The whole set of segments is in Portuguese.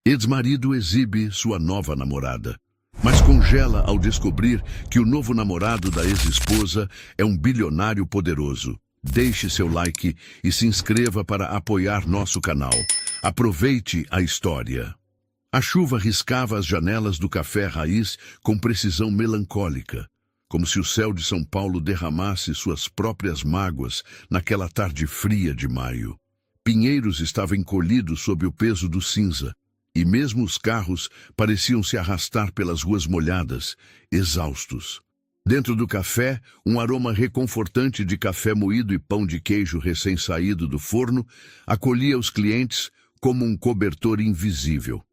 Ex-marido exibe sua nova namorada, mas congela ao descobrir que o novo namorado da ex-esposa é um bilionário poderoso. Deixe seu like e se inscreva para apoiar nosso canal. Aproveite a história. A chuva riscava as janelas do café raiz com precisão melancólica, como se o céu de São Paulo derramasse suas próprias mágoas naquela tarde fria de maio. Pinheiros estava encolhido sob o peso do cinza, e mesmo os carros pareciam se arrastar pelas ruas molhadas, exaustos. Dentro do café, um aroma reconfortante de café moído e pão de queijo recém-saído do forno acolhia os clientes como um cobertor invisível.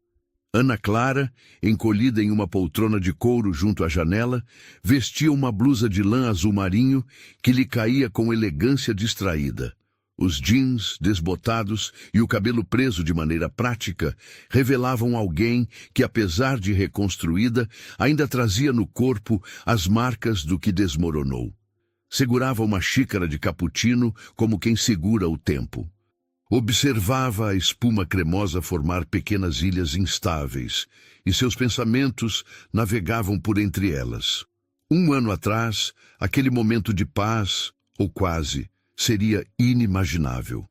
Ana Clara, encolhida em uma poltrona de couro junto à janela, vestia uma blusa de lã azul marinho que lhe caía com elegância distraída. Os jeans desbotados e o cabelo preso de maneira prática revelavam alguém que, apesar de reconstruída, ainda trazia no corpo as marcas do que desmoronou. Segurava uma xícara de cappuccino como quem segura o tempo. Observava a espuma cremosa formar pequenas ilhas instáveis, e seus pensamentos navegavam por entre elas. 1 ano atrás, aquele momento de paz, ou quase, seria inimaginável.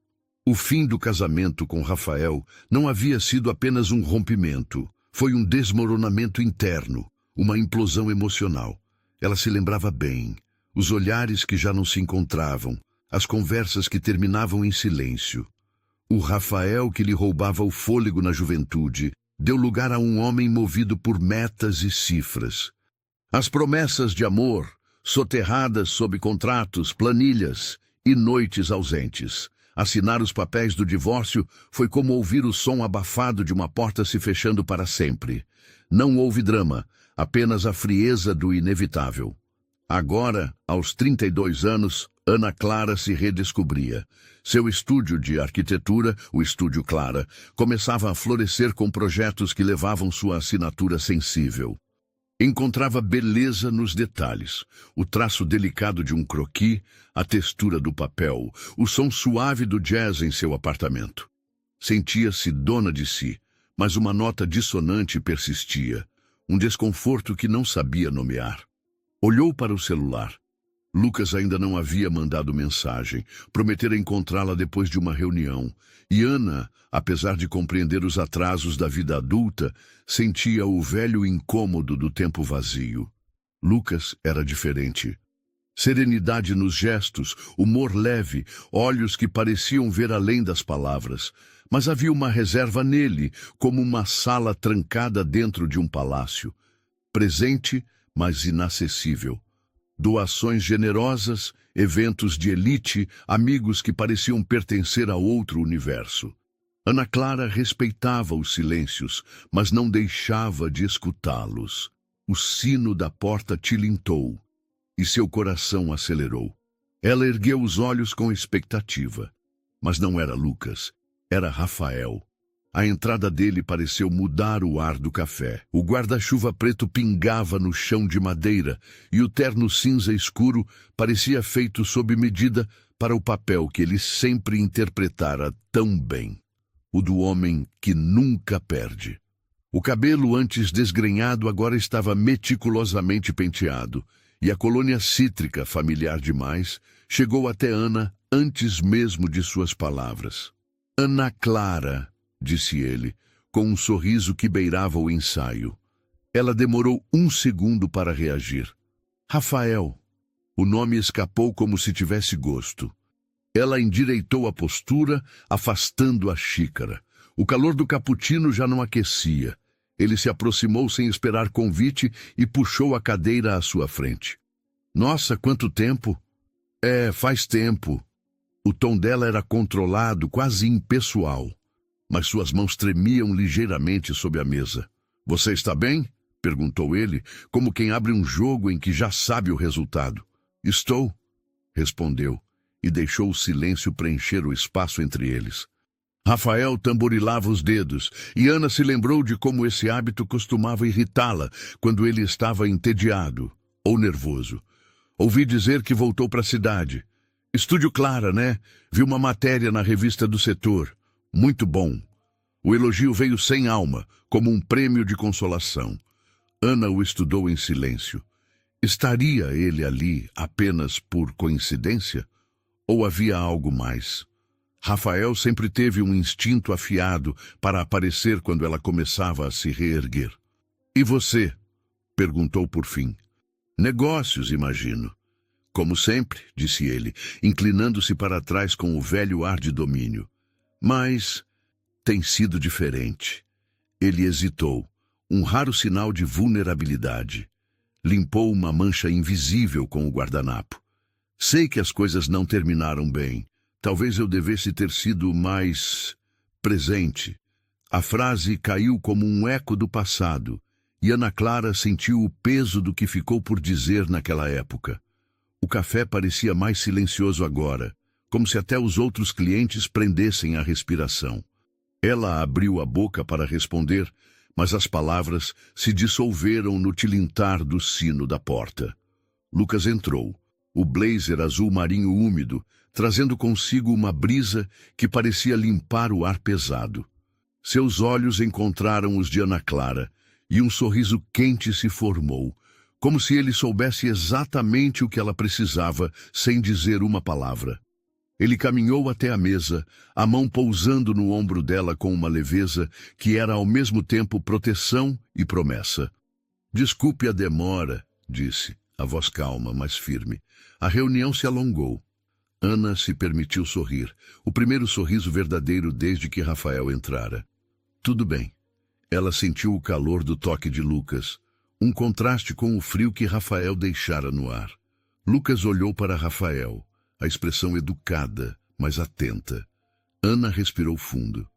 O fim do casamento com Rafael não havia sido apenas um rompimento, foi um desmoronamento interno, uma implosão emocional. Ela se lembrava bem, os olhares que já não se encontravam, as conversas que terminavam em silêncio. O Rafael que lhe roubava o fôlego na juventude deu lugar a um homem movido por metas e cifras. As promessas de amor, soterradas sob contratos, planilhas e noites ausentes. Assinar os papéis do divórcio foi como ouvir o som abafado de uma porta se fechando para sempre. Não houve drama, apenas a frieza do inevitável. Agora, aos 32 anos, Ana Clara se redescobria. Seu estúdio de arquitetura, o Estúdio Clara, começava a florescer com projetos que levavam sua assinatura sensível. Encontrava beleza nos detalhes, o traço delicado de um croquis, a textura do papel, o som suave do jazz em seu apartamento. Sentia-se dona de si, mas uma nota dissonante persistia, um desconforto que não sabia nomear. Olhou para o celular. Lucas ainda não havia mandado mensagem, prometera encontrá-la depois de uma reunião, e Ana, apesar de compreender os atrasos da vida adulta, sentia o velho incômodo do tempo vazio. Lucas era diferente. Serenidade nos gestos, humor leve, olhos que pareciam ver além das palavras, mas havia uma reserva nele, como uma sala trancada dentro de um palácio. Presente, mas inacessível. Doações generosas, eventos de elite, amigos que pareciam pertencer a outro universo. Ana Clara respeitava os silêncios, mas não deixava de escutá-los. O sino da porta tilintou, e seu coração acelerou. Ela ergueu os olhos com expectativa. Mas não era Lucas, era Rafael. A entrada dele pareceu mudar o ar do café. O guarda-chuva preto pingava no chão de madeira e o terno cinza escuro parecia feito sob medida para o papel que ele sempre interpretara tão bem. O do homem que nunca perde. O cabelo antes desgrenhado agora estava meticulosamente penteado e a colônia cítrica, familiar demais, chegou até Ana antes mesmo de suas palavras. Ana Clara, disse ele, com um sorriso que beirava o ensaio. Ela demorou 1 segundo para reagir. Rafael. O nome escapou como se tivesse gosto. Ela endireitou a postura, afastando a xícara. O calor do cappuccino já não aquecia. Ele se aproximou sem esperar convite e puxou a cadeira à sua frente. Nossa, quanto tempo! Faz tempo. O tom dela era controlado, quase impessoal. Mas suas mãos tremiam ligeiramente sob a mesa. Você está bem? Perguntou ele, como quem abre um jogo em que já sabe o resultado. Estou, respondeu, e deixou o silêncio preencher o espaço entre eles. Rafael tamborilava os dedos, e Ana se lembrou de como esse hábito costumava irritá-la quando ele estava entediado ou nervoso. Ouvi dizer que voltou para a cidade. Estúdio Clara, né? Vi uma matéria na revista do setor. Muito bom. O elogio veio sem alma, como um prêmio de consolação. Ana o estudou em silêncio. Estaria ele ali apenas por coincidência? Ou havia algo mais? Rafael sempre teve um instinto afiado para aparecer quando ela começava a se reerguer. E você? Perguntou por fim. Negócios, imagino. Como sempre, disse ele, inclinando-se para trás com o velho ar de domínio. Mas tem sido diferente. Ele hesitou, um raro sinal de vulnerabilidade. Limpou uma mancha invisível com o guardanapo. Sei que as coisas não terminaram bem. Talvez eu devesse ter sido mais presente. A frase caiu como um eco do passado, e Ana Clara sentiu o peso do que ficou por dizer naquela época. O café parecia mais silencioso agora, como se até os outros clientes prendessem a respiração. Ela abriu a boca para responder, mas as palavras se dissolveram no tilintar do sino da porta. Lucas entrou, o blazer azul marinho úmido, trazendo consigo uma brisa que parecia limpar o ar pesado. Seus olhos encontraram os de Ana Clara, e um sorriso quente se formou, como se ele soubesse exatamente o que ela precisava, sem dizer uma palavra. Ele caminhou até a mesa, a mão pousando no ombro dela com uma leveza que era ao mesmo tempo proteção e promessa. Desculpe a demora, disse, a voz calma, mas firme. A reunião se alongou. Ana se permitiu sorrir, o primeiro sorriso verdadeiro desde que Rafael entrara. Tudo bem. Ela sentiu o calor do toque de Lucas, um contraste com o frio que Rafael deixara no ar. Lucas olhou para Rafael, a expressão educada, mas atenta. Ana respirou fundo.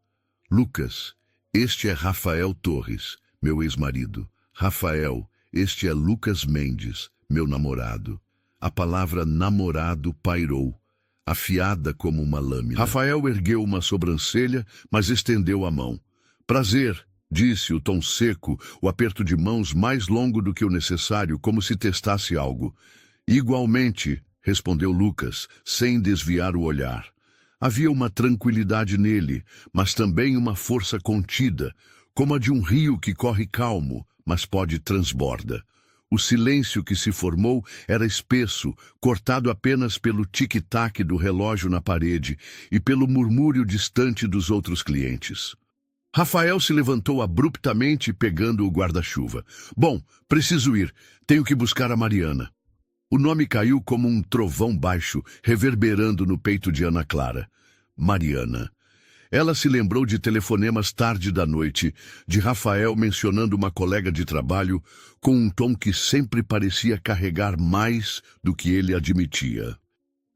Lucas, este é Rafael Torres, meu ex-marido. Rafael, este é Lucas Mendes, meu namorado. A palavra namorado pairou, afiada como uma lâmina. Rafael ergueu uma sobrancelha, mas estendeu a mão. Prazer, disse o tom seco, o aperto de mãos mais longo do que o necessário, como se testasse algo. Igualmente, respondeu Lucas, sem desviar o olhar. Havia uma tranquilidade nele, mas também uma força contida, como a de um rio que corre calmo, mas pode transborda. O silêncio que se formou era espesso, cortado apenas pelo tic-tac do relógio na parede e pelo murmúrio distante dos outros clientes. Rafael se levantou abruptamente, pegando o guarda-chuva. Bom, preciso ir. Tenho que buscar a Mariana. O nome caiu como um trovão baixo, reverberando no peito de Ana Clara. Mariana. Ela se lembrou de telefonemas tarde da noite, de Rafael mencionando uma colega de trabalho com um tom que sempre parecia carregar mais do que ele admitia.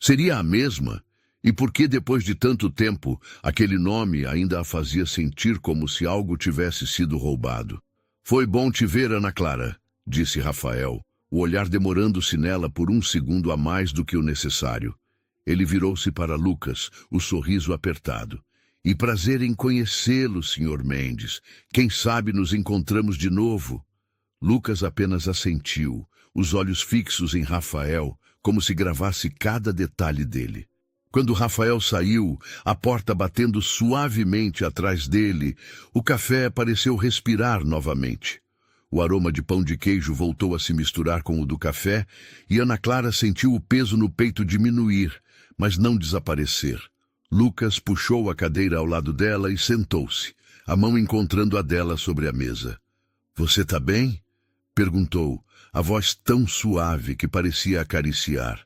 Seria a mesma? E por que, depois de tanto tempo, aquele nome ainda a fazia sentir como se algo tivesse sido roubado? Foi bom te ver, Ana Clara, disse Rafael, o olhar demorando-se nela por um segundo a mais do que o necessário. Ele virou-se para Lucas, o sorriso apertado. E prazer em conhecê-lo, Sr. Mendes. Quem sabe nos encontramos de novo? Lucas apenas assentiu, os olhos fixos em Rafael, como se gravasse cada detalhe dele. Quando Rafael saiu, a porta batendo suavemente atrás dele, o café pareceu respirar novamente. O aroma de pão de queijo voltou a se misturar com o do café e Ana Clara sentiu o peso no peito diminuir, mas não desaparecer. Lucas puxou a cadeira ao lado dela e sentou-se, a mão encontrando a dela sobre a mesa. — Você tá bem? — perguntou, a voz tão suave que parecia acariciar.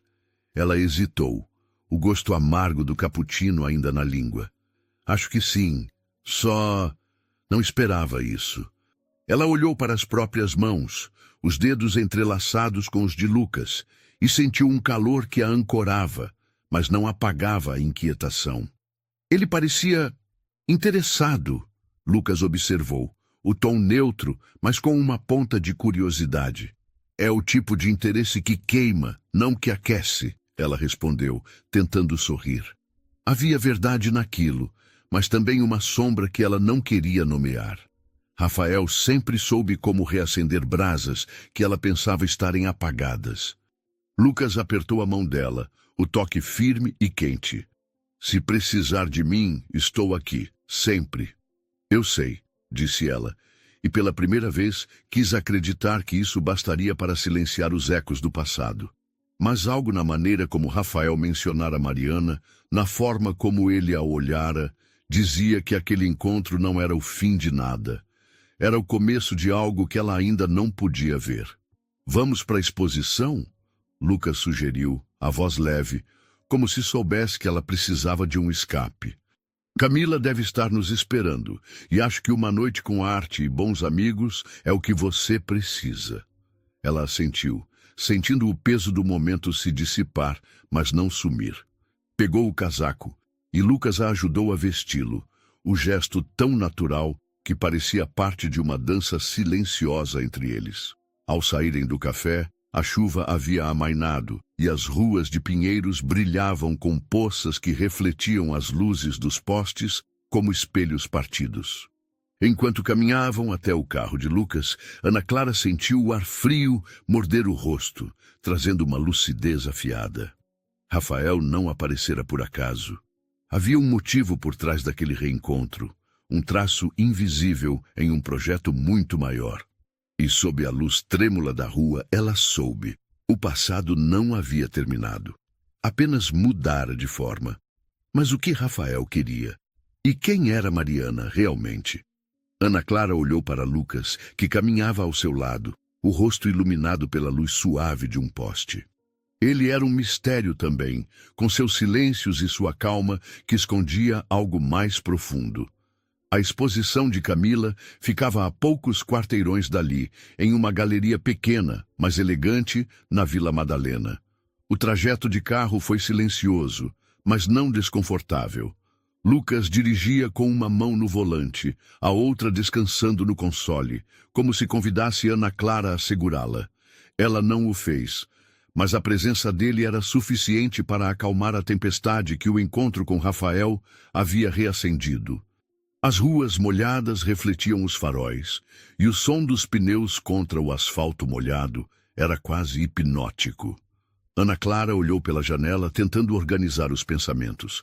Ela hesitou, o gosto amargo do cappuccino ainda na língua. — Acho que sim, só... não esperava isso. Ela olhou para as próprias mãos, os dedos entrelaçados com os de Lucas, e sentiu um calor que a ancorava, mas não apagava a inquietação. Ele parecia interessado, Lucas observou, o tom neutro, mas com uma ponta de curiosidade. É o tipo de interesse que queima, não que aquece, ela respondeu, tentando sorrir. Havia verdade naquilo, mas também uma sombra que ela não queria nomear. Rafael sempre soube como reacender brasas que ela pensava estarem apagadas. Lucas apertou a mão dela, o toque firme e quente. — Se precisar de mim, estou aqui, sempre. Eu sei, disse ela, e pela primeira vez quis acreditar que isso bastaria para silenciar os ecos do passado. Mas algo na maneira como Rafael mencionara Mariana, na forma como ele a olhara, dizia que aquele encontro não era o fim de nada. Era o começo de algo que ela ainda não podia ver. Vamos para a exposição? Lucas sugeriu, a voz leve, como se soubesse que ela precisava de um escape. Camila deve estar nos esperando, e acho que uma noite com arte e bons amigos é o que você precisa. Ela assentiu, sentindo o peso do momento se dissipar, mas não sumir. Pegou o casaco, e Lucas a ajudou a vesti-lo, o gesto tão natural que parecia parte de uma dança silenciosa entre eles. Ao saírem do café, a chuva havia amainado, e as ruas de Pinheiros brilhavam com poças que refletiam as luzes dos postes como espelhos partidos. Enquanto caminhavam até o carro de Lucas, Ana Clara sentiu o ar frio morder o rosto, trazendo uma lucidez afiada. Rafael não aparecera por acaso. Havia um motivo por trás daquele reencontro, um traço invisível em um projeto muito maior. E sob a luz trêmula da rua, ela soube. O passado não havia terminado. Apenas mudara de forma. Mas o que Rafael queria? E quem era Mariana realmente? Ana Clara olhou para Lucas, que caminhava ao seu lado, o rosto iluminado pela luz suave de um poste. Ele era um mistério também, com seus silêncios e sua calma que escondia algo mais profundo. A exposição de Camila ficava a poucos quarteirões dali, em uma galeria pequena, mas elegante, na Vila Madalena. O trajeto de carro foi silencioso, mas não desconfortável. Lucas dirigia com uma mão no volante, a outra descansando no console, como se convidasse Ana Clara a segurá-la. Ela não o fez, mas a presença dele era suficiente para acalmar a tempestade que o encontro com Rafael havia reacendido. As ruas molhadas refletiam os faróis, e o som dos pneus contra o asfalto molhado era quase hipnótico. Ana Clara olhou pela janela, tentando organizar os pensamentos.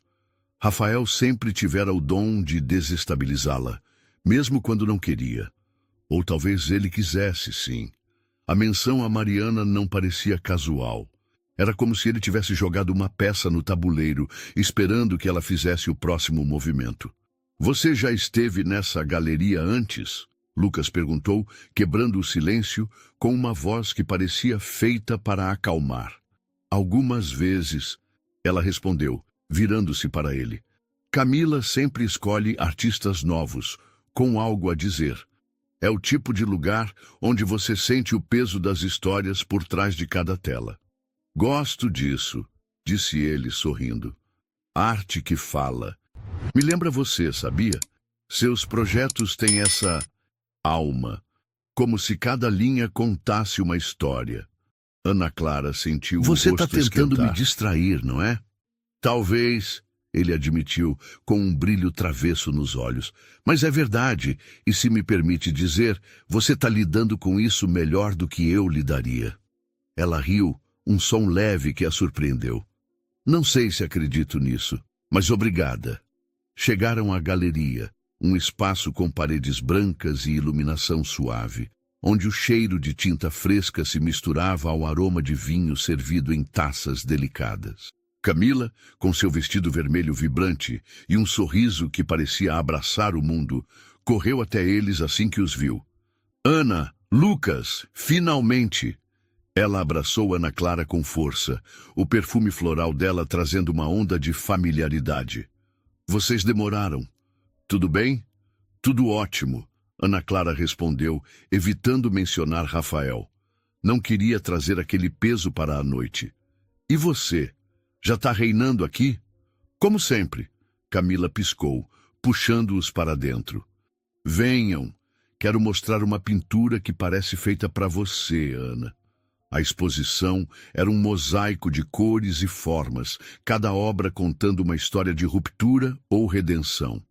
Rafael sempre tivera o dom de desestabilizá-la, mesmo quando não queria. Ou talvez ele quisesse, sim. A menção a Mariana não parecia casual. Era como se ele tivesse jogado uma peça no tabuleiro, esperando que ela fizesse o próximo movimento. Você já esteve nessa galeria antes? Lucas perguntou, quebrando o silêncio, com uma voz que parecia feita para acalmar. Algumas vezes, ela respondeu, virando-se para ele. Camila sempre escolhe artistas novos, com algo a dizer. É o tipo de lugar onde você sente o peso das histórias por trás de cada tela. Gosto disso, disse ele, sorrindo. Arte que fala. Me lembra você, sabia? Seus projetos têm essa alma, como se cada linha contasse uma história. Ana Clara sentiu o rosto esquentar. Você está tentando me distrair, não é? Talvez, ele admitiu, com um brilho travesso nos olhos. Mas é verdade, e se me permite dizer, você está lidando com isso melhor do que eu lidaria. Ela riu, um som leve que a surpreendeu. Não sei se acredito nisso, mas obrigada. Chegaram à galeria, um espaço com paredes brancas e iluminação suave, onde o cheiro de tinta fresca se misturava ao aroma de vinho servido em taças delicadas. Camila, com seu vestido vermelho vibrante e um sorriso que parecia abraçar o mundo, correu até eles assim que os viu. Ana, Lucas, finalmente! Ela abraçou Ana Clara com força, o perfume floral dela trazendo uma onda de familiaridade. Vocês demoraram. Tudo bem? Tudo ótimo, Ana Clara respondeu, evitando mencionar Rafael. Não queria trazer aquele peso para a noite. E você? Já está reinando aqui? Como sempre, Camila piscou, puxando-os para dentro. Venham, quero mostrar uma pintura que parece feita para você, Ana. A exposição era um mosaico de cores e formas, cada obra contando uma história de ruptura ou redenção.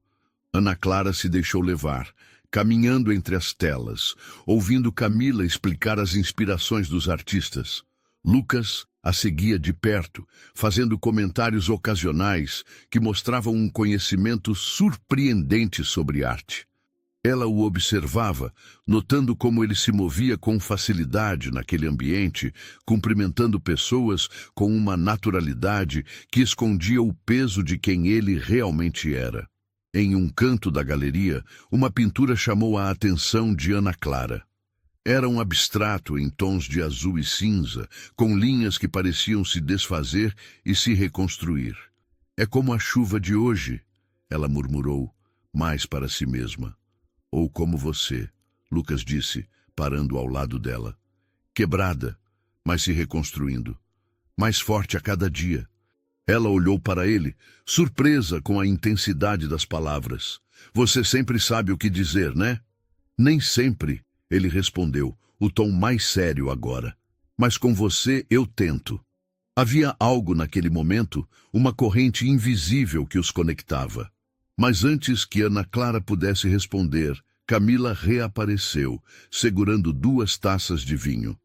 Ana Clara se deixou levar, caminhando entre as telas, ouvindo Camila explicar as inspirações dos artistas. Lucas a seguia de perto, fazendo comentários ocasionais que mostravam um conhecimento surpreendente sobre arte. Ela o observava, notando como ele se movia com facilidade naquele ambiente, cumprimentando pessoas com uma naturalidade que escondia o peso de quem ele realmente era. Em um canto da galeria, uma pintura chamou a atenção de Ana Clara. Era um abstrato em tons de azul e cinza, com linhas que pareciam se desfazer e se reconstruir. "É como a chuva de hoje", ela murmurou, mais para si mesma. "Ou como você", Lucas disse, parando ao lado dela. "Quebrada, mas se reconstruindo. Mais forte a cada dia." Ela olhou para ele, surpresa com a intensidade das palavras. "Você sempre sabe o que dizer, né?" "Nem sempre", ele respondeu, o tom mais sério agora. "Mas com você eu tento." Havia algo naquele momento, uma corrente invisível que os conectava. Mas antes que Ana Clara pudesse responder, Camila reapareceu, segurando 2 taças de vinho.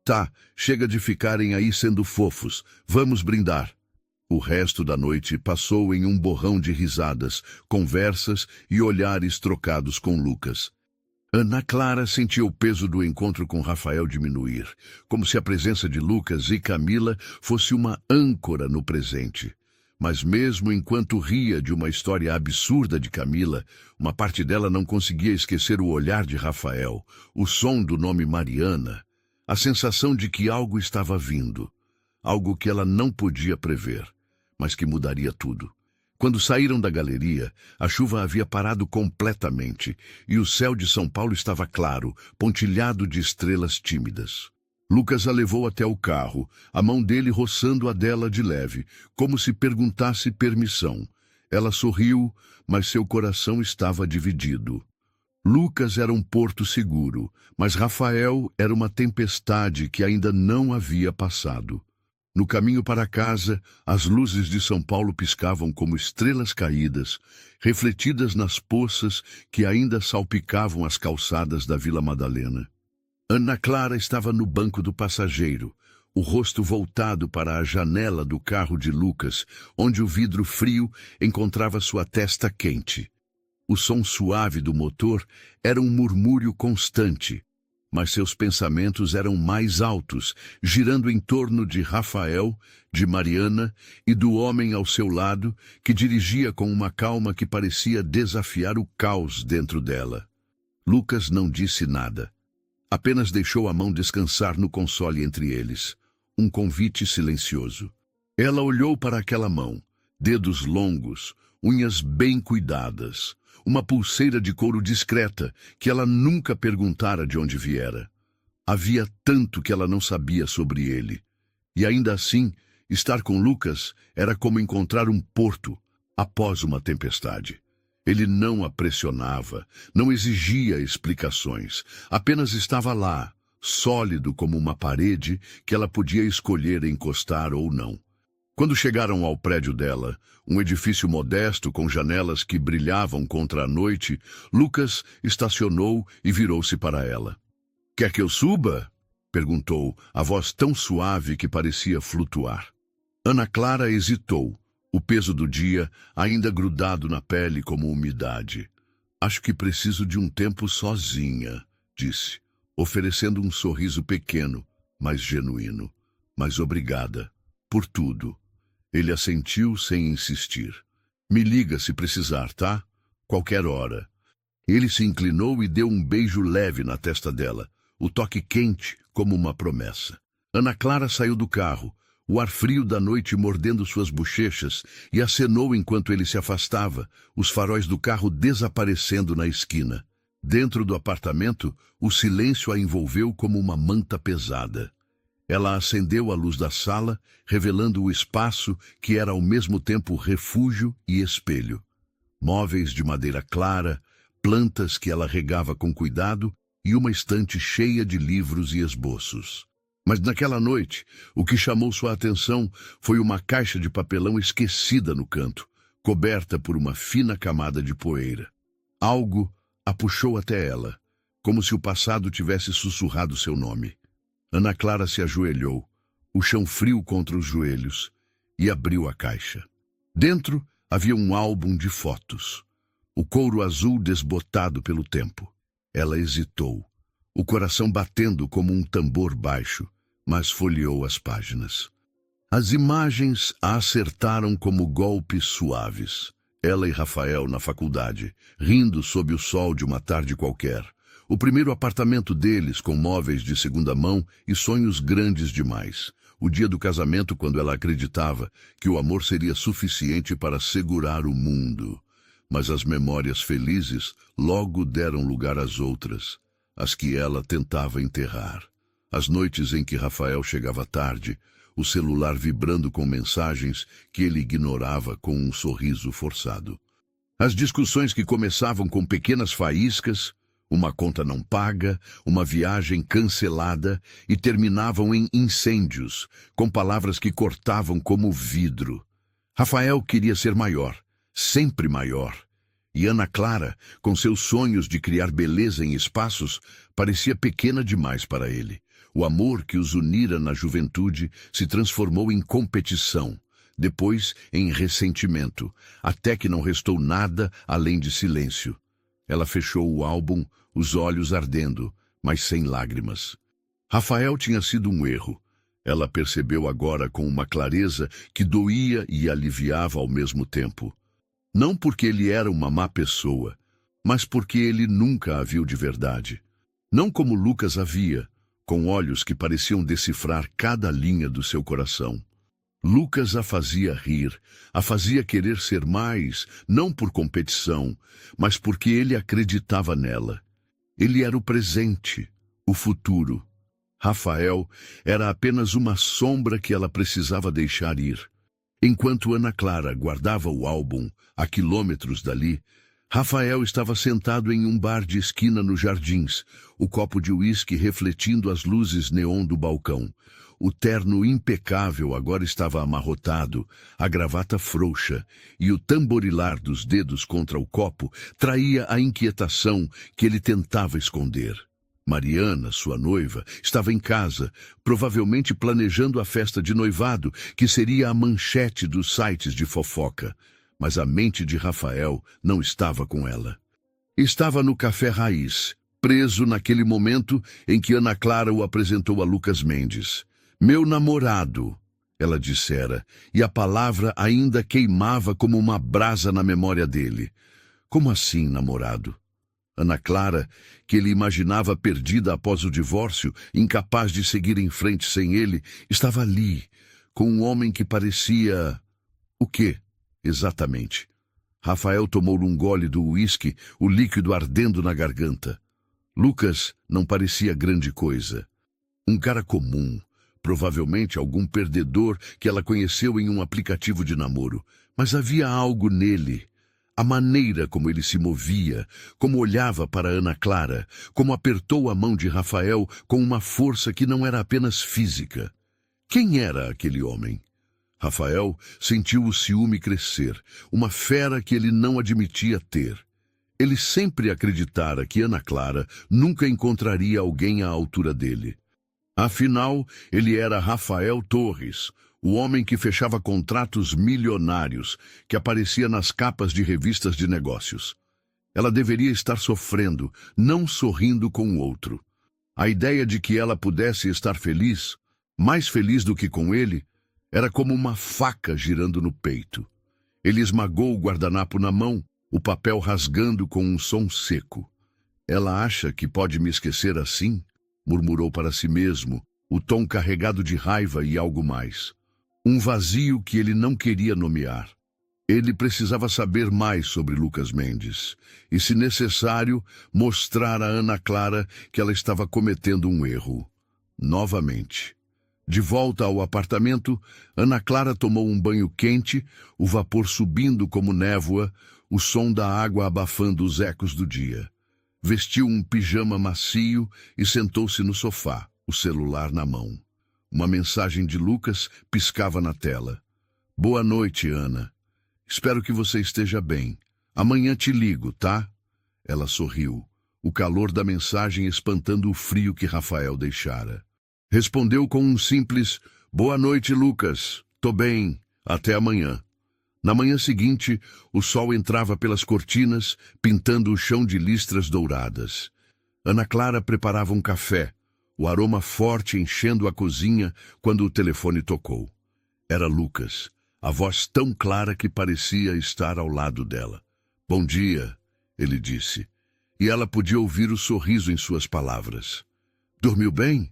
"Tá, chega de ficarem aí sendo fofos. Vamos brindar." O resto da noite passou em um borrão de risadas, conversas e olhares trocados com Lucas. Ana Clara sentia o peso do encontro com Rafael diminuir, como se a presença de Lucas e Camila fosse uma âncora no presente. Mas mesmo enquanto ria de uma história absurda de Camila, uma parte dela não conseguia esquecer o olhar de Rafael, o som do nome Mariana, a sensação de que algo estava vindo, algo que ela não podia prever, mas que mudaria tudo. Quando saíram da galeria, a chuva havia parado completamente e o céu de São Paulo estava claro, pontilhado de estrelas tímidas. Lucas a levou até o carro, a mão dele roçando a dela de leve, como se perguntasse permissão. Ela sorriu, mas seu coração estava dividido. Lucas era um porto seguro, mas Rafael era uma tempestade que ainda não havia passado. No caminho para casa, as luzes de São Paulo piscavam como estrelas caídas, refletidas nas poças que ainda salpicavam as calçadas da Vila Madalena. Ana Clara estava no banco do passageiro, o rosto voltado para a janela do carro de Lucas, onde o vidro frio encontrava sua testa quente. O som suave do motor era um murmúrio constante, mas seus pensamentos eram mais altos, girando em torno de Rafael, de Mariana e do homem ao seu lado, que dirigia com uma calma que parecia desafiar o caos dentro dela. Lucas não disse nada. Apenas deixou a mão descansar no console entre eles. Um convite silencioso. Ela olhou para aquela mão, dedos longos, unhas bem cuidadas, uma pulseira de couro discreta que ela nunca perguntara de onde viera. Havia tanto que ela não sabia sobre ele. E ainda assim, estar com Lucas era como encontrar um porto após uma tempestade. Ele não a pressionava, não exigia explicações, apenas estava lá, sólido como uma parede que ela podia escolher encostar ou não. Quando chegaram ao prédio dela, um edifício modesto com janelas que brilhavam contra a noite, Lucas estacionou e virou-se para ela. "Quer que eu suba?" perguntou, a voz tão suave que parecia flutuar. Ana Clara hesitou, o peso do dia ainda grudado na pele como umidade. "Acho que preciso de um tempo sozinha", disse, oferecendo um sorriso pequeno, mas genuíno. "Mas obrigada por tudo." Ele assentiu sem insistir. "Me liga se precisar, tá? Qualquer hora." Ele se inclinou e deu um beijo leve na testa dela, o toque quente como uma promessa. Ana Clara saiu do carro, o ar frio da noite mordendo suas bochechas, e acenou enquanto ele se afastava, os faróis do carro desaparecendo na esquina. Dentro do apartamento, o silêncio a envolveu como uma manta pesada. Ela acendeu a luz da sala, revelando o espaço que era ao mesmo tempo refúgio e espelho. Móveis de madeira clara, plantas que ela regava com cuidado e uma estante cheia de livros e esboços. Mas naquela noite, o que chamou sua atenção foi uma caixa de papelão esquecida no canto, coberta por uma fina camada de poeira. Algo a puxou até ela, como se o passado tivesse sussurrado seu nome. Ana Clara se ajoelhou, o chão frio contra os joelhos, e abriu a caixa. Dentro havia um álbum de fotos. o couro azul desbotado pelo tempo. Ela hesitou, o coração batendo como um tambor baixo, mas folheou as páginas. As imagens a acertaram como golpes suaves. Ela e Rafael na faculdade, rindo sob o sol de uma tarde qualquer. O primeiro apartamento deles, com móveis de segunda mão e sonhos grandes demais. O dia do casamento, quando ela acreditava que o amor seria suficiente para segurar o mundo. Mas as memórias felizes logo deram lugar às outras, as que ela tentava enterrar. As noites em que Rafael chegava tarde, o celular vibrando com mensagens que ele ignorava com um sorriso forçado. As discussões que começavam com pequenas faíscas, uma conta não paga, uma viagem cancelada, e terminavam em incêndios, com palavras que cortavam como vidro. Rafael queria ser maior, sempre maior. E Ana Clara, com seus sonhos de criar beleza em espaços, parecia pequena demais para ele. O amor que os unira na juventude se transformou em competição, depois em ressentimento, até que não restou nada além de silêncio. Ela fechou o álbum, os olhos ardendo, mas sem lágrimas. Rafael tinha sido um erro. Ela percebeu agora com uma clareza que doía e aliviava ao mesmo tempo. Não porque ele era uma má pessoa, mas porque ele nunca a viu de verdade. Não como Lucas a via, com olhos que pareciam decifrar cada linha do seu coração. Lucas a fazia rir, a fazia querer ser mais, não por competição, mas porque ele acreditava nela. Ele era o presente, o futuro. Rafael era apenas uma sombra que ela precisava deixar ir. Enquanto Ana Clara guardava o álbum, a quilômetros dali, Rafael estava sentado em um bar de esquina nos Jardins, o copo de uísque refletindo as luzes neon do balcão. O terno impecável agora estava amarrotado, a gravata frouxa, e o tamborilar dos dedos contra o copo traía a inquietação que ele tentava esconder. Mariana, sua noiva, estava em casa, provavelmente planejando a festa de noivado, que seria a manchete dos sites de fofoca. Mas a mente de Rafael não estava com ela. Estava no Café Raiz, preso naquele momento em que Ana Clara o apresentou a Lucas Mendes. "Meu namorado", ela dissera, e a palavra ainda queimava como uma brasa na memória dele. Como assim, namorado? Ana Clara, que ele imaginava perdida após o divórcio, incapaz de seguir em frente sem ele, estava ali, com um homem que parecia... O quê? Exatamente. Rafael tomou um gole do uísque, o líquido ardendo na garganta. Lucas não parecia grande coisa. Um cara comum, provavelmente algum perdedor que ela conheceu em um aplicativo de namoro. Mas havia algo nele. A maneira como ele se movia, como olhava para Ana Clara, como apertou a mão de Rafael com uma força que não era apenas física. Quem era aquele homem? Rafael sentiu o ciúme crescer, uma fera que ele não admitia ter. Ele sempre acreditara que Ana Clara nunca encontraria alguém à altura dele. Afinal, ele era Rafael Torres, o homem que fechava contratos milionários, que aparecia nas capas de revistas de negócios. Ela deveria estar sofrendo, não sorrindo com o outro. A ideia de que ela pudesse estar feliz, mais feliz do que com ele, era como uma faca girando no peito. Ele esmagou o guardanapo na mão, o papel rasgando com um som seco. "Ela acha que pode me esquecer assim?" murmurou para si mesmo, o tom carregado de raiva e algo mais. Um vazio que ele não queria nomear. Ele precisava saber mais sobre Lucas Mendes e, se necessário, mostrar a Ana Clara que ela estava cometendo um erro. Novamente. De volta ao apartamento, Ana Clara tomou um banho quente, o vapor subindo como névoa, o som da água abafando os ecos do dia. Vestiu um pijama macio e sentou-se no sofá, o celular na mão. Uma mensagem de Lucas piscava na tela. "Boa noite, Ana. Espero que você esteja bem. Amanhã te ligo, tá?" Ela sorriu, o calor da mensagem espantando o frio que Rafael deixara. Respondeu com um simples "Boa noite, Lucas. Tô bem. Até amanhã." Na manhã seguinte, o sol entrava pelas cortinas, pintando o chão de listras douradas. Ana Clara preparava um café, o aroma forte enchendo a cozinha quando o telefone tocou. Era Lucas, a voz tão clara que parecia estar ao lado dela. "Bom dia", ele disse, e ela podia ouvir o sorriso em suas palavras. "Dormiu bem?"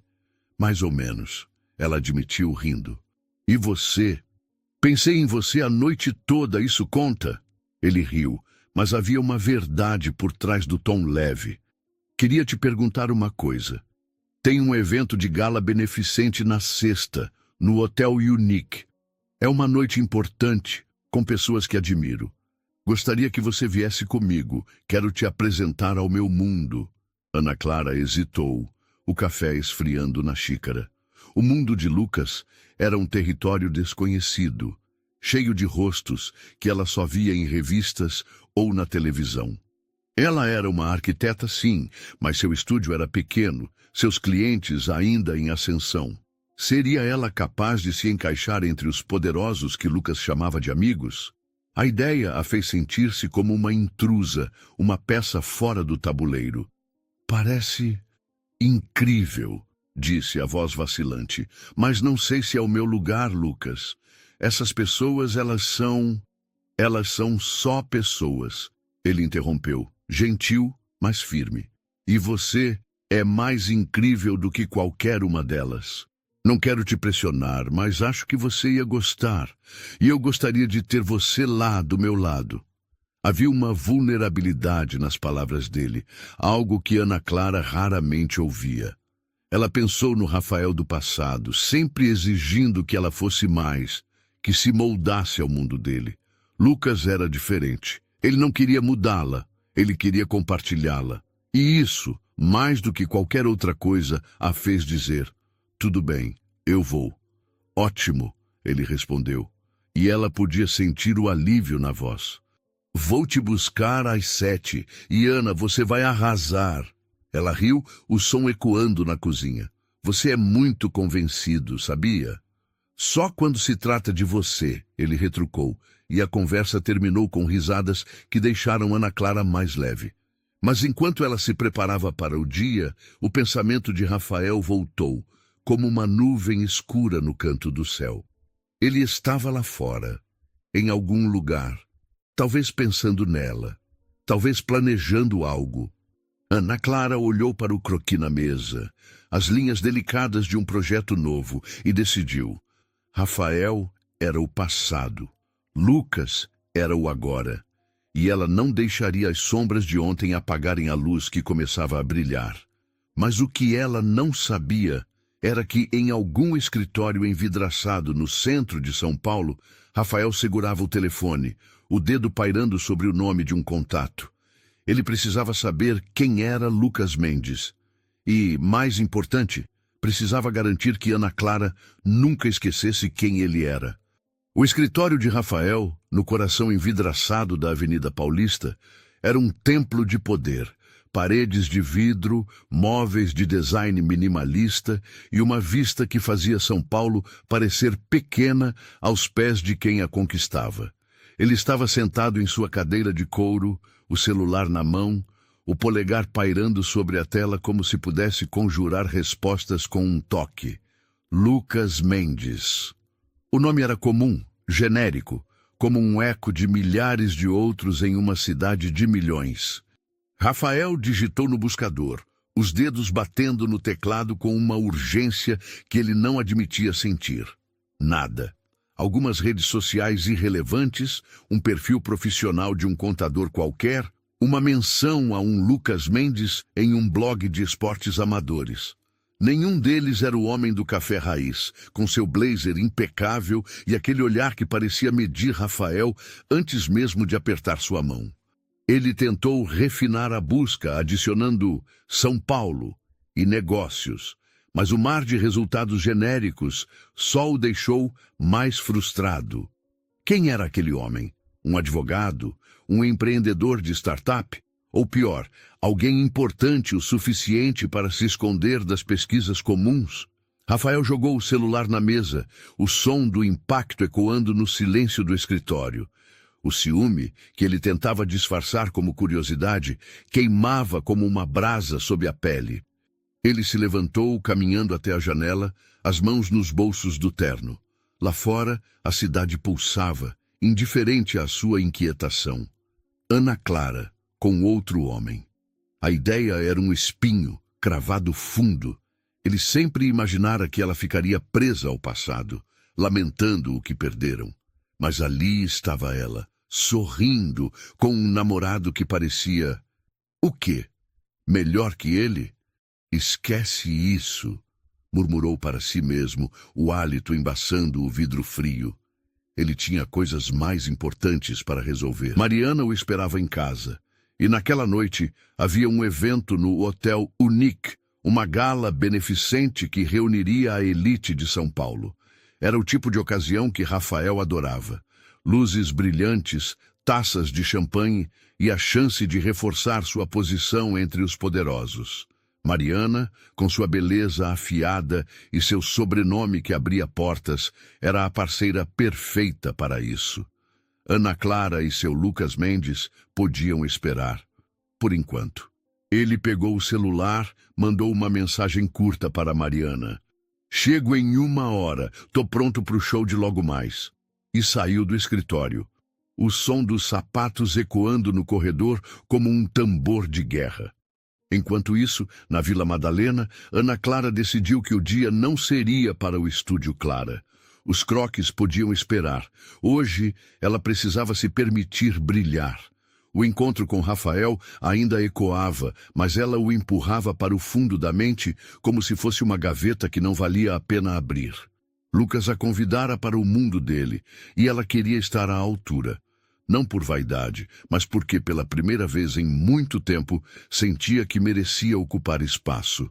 "Mais ou menos", ela admitiu rindo. "E você?" "Pensei em você a noite toda, isso conta?" Ele riu, mas havia uma verdade por trás do tom leve. "Queria te perguntar uma coisa. Tem um evento de gala beneficente na sexta, no Hotel Unique. É uma noite importante, com pessoas que admiro. Gostaria que você viesse comigo. Quero te apresentar ao meu mundo." Ana Clara hesitou, o café esfriando na xícara. O mundo de Lucas era um território desconhecido, cheio de rostos que ela só via em revistas ou na televisão. Ela era uma arquiteta, sim, mas seu estúdio era pequeno, seus clientes ainda em ascensão. Seria ela capaz de se encaixar entre os poderosos que Lucas chamava de amigos? A ideia a fez sentir-se como uma intrusa, uma peça fora do tabuleiro. "Parece incrível", disse a voz vacilante, "mas não sei se é o meu lugar, Lucas. Essas pessoas, elas são só pessoas." Ele interrompeu, gentil, mas firme. "E você é mais incrível do que qualquer uma delas. Não quero te pressionar, mas acho que você ia gostar. E eu gostaria de ter você lá do meu lado." Havia uma vulnerabilidade nas palavras dele, algo que Ana Clara raramente ouvia. Ela pensou no Rafael do passado, sempre exigindo que ela fosse mais, que se moldasse ao mundo dele. Lucas era diferente. Ele não queria mudá-la, ele queria compartilhá-la. E isso, mais do que qualquer outra coisa, a fez dizer: "Tudo bem, eu vou." "Ótimo", ele respondeu, e ela podia sentir o alívio na voz. "Vou te buscar às 7, e Ana, você vai arrasar." Ela riu, o som ecoando na cozinha. "Você é muito convencido, sabia?" "Só quando se trata de você", ele retrucou, e a conversa terminou com risadas que deixaram Ana Clara mais leve. Mas enquanto ela se preparava para o dia, o pensamento de Rafael voltou, como uma nuvem escura no canto do céu. Ele estava lá fora, em algum lugar, talvez pensando nela, talvez planejando algo. Ana Clara olhou para o croquis na mesa, as linhas delicadas de um projeto novo, e decidiu. Rafael era o passado, Lucas era o agora, e ela não deixaria as sombras de ontem apagarem a luz que começava a brilhar. Mas o que ela não sabia era que em algum escritório envidraçado no centro de São Paulo, Rafael segurava o telefone, o dedo pairando sobre o nome de um contato. Ele precisava saber quem era Lucas Mendes. E, mais importante, precisava garantir que Ana Clara nunca esquecesse quem ele era. O escritório de Rafael, no coração envidraçado da Avenida Paulista, era um templo de poder. Paredes de vidro, móveis de design minimalista e uma vista que fazia São Paulo parecer pequena aos pés de quem a conquistava. Ele estava sentado em sua cadeira de couro, o celular na mão, o polegar pairando sobre a tela como se pudesse conjurar respostas com um toque. Lucas Mendes. O nome era comum, genérico, como um eco de milhares de outros em uma cidade de milhões. Rafael digitou no buscador, os dedos batendo no teclado com uma urgência que ele não admitia sentir. Nada. Algumas redes sociais irrelevantes, um perfil profissional de um contador qualquer, uma menção a um Lucas Mendes em um blog de esportes amadores. Nenhum deles era o homem do café raiz, com seu blazer impecável e aquele olhar que parecia medir Rafael antes mesmo de apertar sua mão. Ele tentou refinar a busca, adicionando São Paulo e negócios, mas o mar de resultados genéricos só o deixou mais frustrado. Quem era aquele homem? Um advogado? Um empreendedor de startup? Ou pior, alguém importante o suficiente para se esconder das pesquisas comuns? Rafael jogou o celular na mesa, o som do impacto ecoando no silêncio do escritório. O ciúme, que ele tentava disfarçar como curiosidade, queimava como uma brasa sob a pele. Ele se levantou, caminhando até a janela, as mãos nos bolsos do terno. Lá fora, a cidade pulsava, indiferente à sua inquietação. Ana Clara, com outro homem. A ideia era um espinho, cravado fundo. Ele sempre imaginara que ela ficaria presa ao passado, lamentando o que perderam. Mas ali estava ela, sorrindo, com um namorado que parecia... O quê? Melhor que ele? Esquece isso, murmurou para si mesmo, o hálito embaçando o vidro frio. Ele tinha coisas mais importantes para resolver. Mariana o esperava em casa. E naquela noite havia um evento no Hotel Unique, uma gala beneficente que reuniria a elite de São Paulo. Era o tipo de ocasião que Rafael adorava. Luzes brilhantes, taças de champanhe e a chance de reforçar sua posição entre os poderosos. Mariana, com sua beleza afiada e seu sobrenome que abria portas, era a parceira perfeita para isso. Ana Clara e seu Lucas Mendes podiam esperar, por enquanto. Ele pegou o celular, mandou uma mensagem curta para Mariana. Chego em 1 hora, tô pronto pro show de logo mais. E saiu do escritório. O som dos sapatos ecoando no corredor como um tambor de guerra. Enquanto isso, na Vila Madalena, Ana Clara decidiu que o dia não seria para o Estúdio Clara. Os croques podiam esperar. Hoje, ela precisava se permitir brilhar. O encontro com Rafael ainda ecoava, mas ela o empurrava para o fundo da mente como se fosse uma gaveta que não valia a pena abrir. Lucas a convidara para o mundo dele, e ela queria estar à altura. Não por vaidade, mas porque pela primeira vez em muito tempo sentia que merecia ocupar espaço.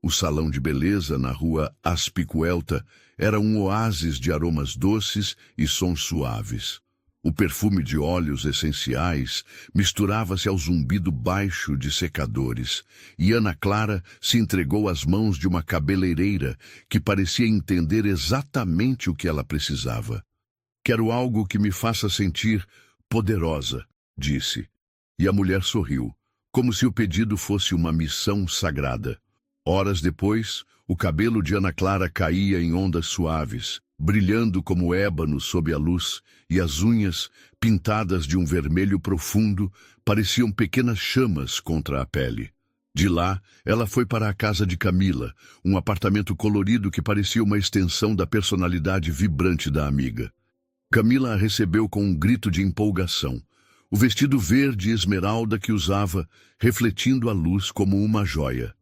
O salão de beleza na rua Aspicuelta era um oásis de aromas doces e sons suaves. O perfume de óleos essenciais misturava-se ao zumbido baixo de secadores, e Ana Clara se entregou às mãos de uma cabeleireira que parecia entender exatamente o que ela precisava. Quero algo que me faça sentir poderosa, disse. E a mulher sorriu, como se o pedido fosse uma missão sagrada. Horas depois, o cabelo de Ana Clara caía em ondas suaves, brilhando como ébano sob a luz, e as unhas, pintadas de um vermelho profundo, pareciam pequenas chamas contra a pele. De lá, ela foi para a casa de Camila, um apartamento colorido que parecia uma extensão da personalidade vibrante da amiga. Camila a recebeu com um grito de empolgação. O vestido verde esmeralda que usava, refletindo a luz como uma joia.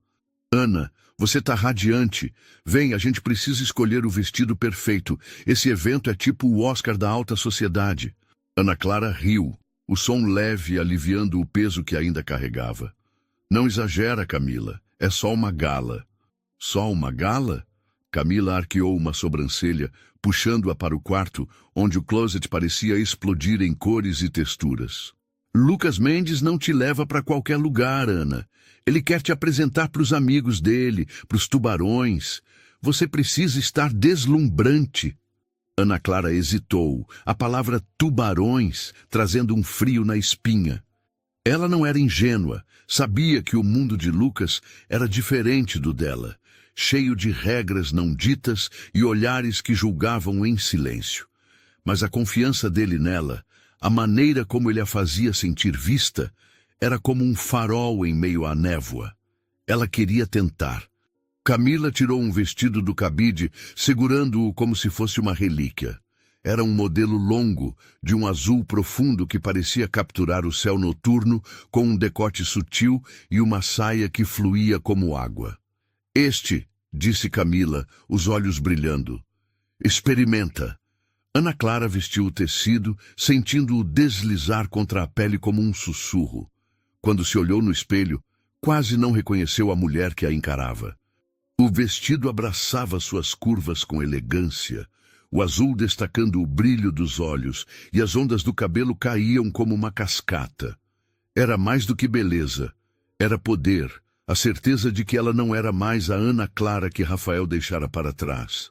Ana, você tá radiante. Vem, a gente precisa escolher o vestido perfeito. Esse evento é tipo o Oscar da alta sociedade. Ana Clara riu, o som leve aliviando o peso que ainda carregava. Não exagera, Camila. É só uma gala. Só uma gala? Camila arqueou uma sobrancelha, puxando-a para o quarto, onde o closet parecia explodir em cores e texturas. Lucas Mendes não te leva para qualquer lugar, Ana. Ele quer te apresentar para os amigos dele, para os tubarões. Você precisa estar deslumbrante. Ana Clara hesitou, a palavra tubarões trazendo um frio na espinha. Ela não era ingênua, sabia que o mundo de Lucas era diferente do dela, cheio de regras não ditas e olhares que julgavam em silêncio. Mas a confiança dele nela, a maneira como ele a fazia sentir vista, era como um farol em meio à névoa. Ela queria tentar. Camila tirou um vestido do cabide, segurando-o como se fosse uma relíquia. Era um modelo longo, de um azul profundo que parecia capturar o céu noturno, com um decote sutil e uma saia que fluía como água. Este, disse Camila, os olhos brilhando. Experimenta. Ana Clara vestiu o tecido, sentindo-o deslizar contra a pele como um sussurro. Quando se olhou no espelho, quase não reconheceu a mulher que a encarava. O vestido abraçava suas curvas com elegância, o azul destacando o brilho dos olhos, e as ondas do cabelo caíam como uma cascata. Era mais do que beleza, era poder, a certeza de que ela não era mais a Ana Clara que Rafael deixara para trás.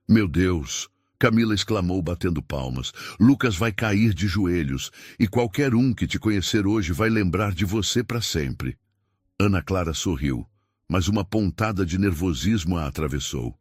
Meu Deus, Camila exclamou, batendo palmas. Lucas vai cair de joelhos, e qualquer um que te conhecer hoje vai lembrar de você para sempre. Ana Clara sorriu, mas uma pontada de nervosismo a atravessou.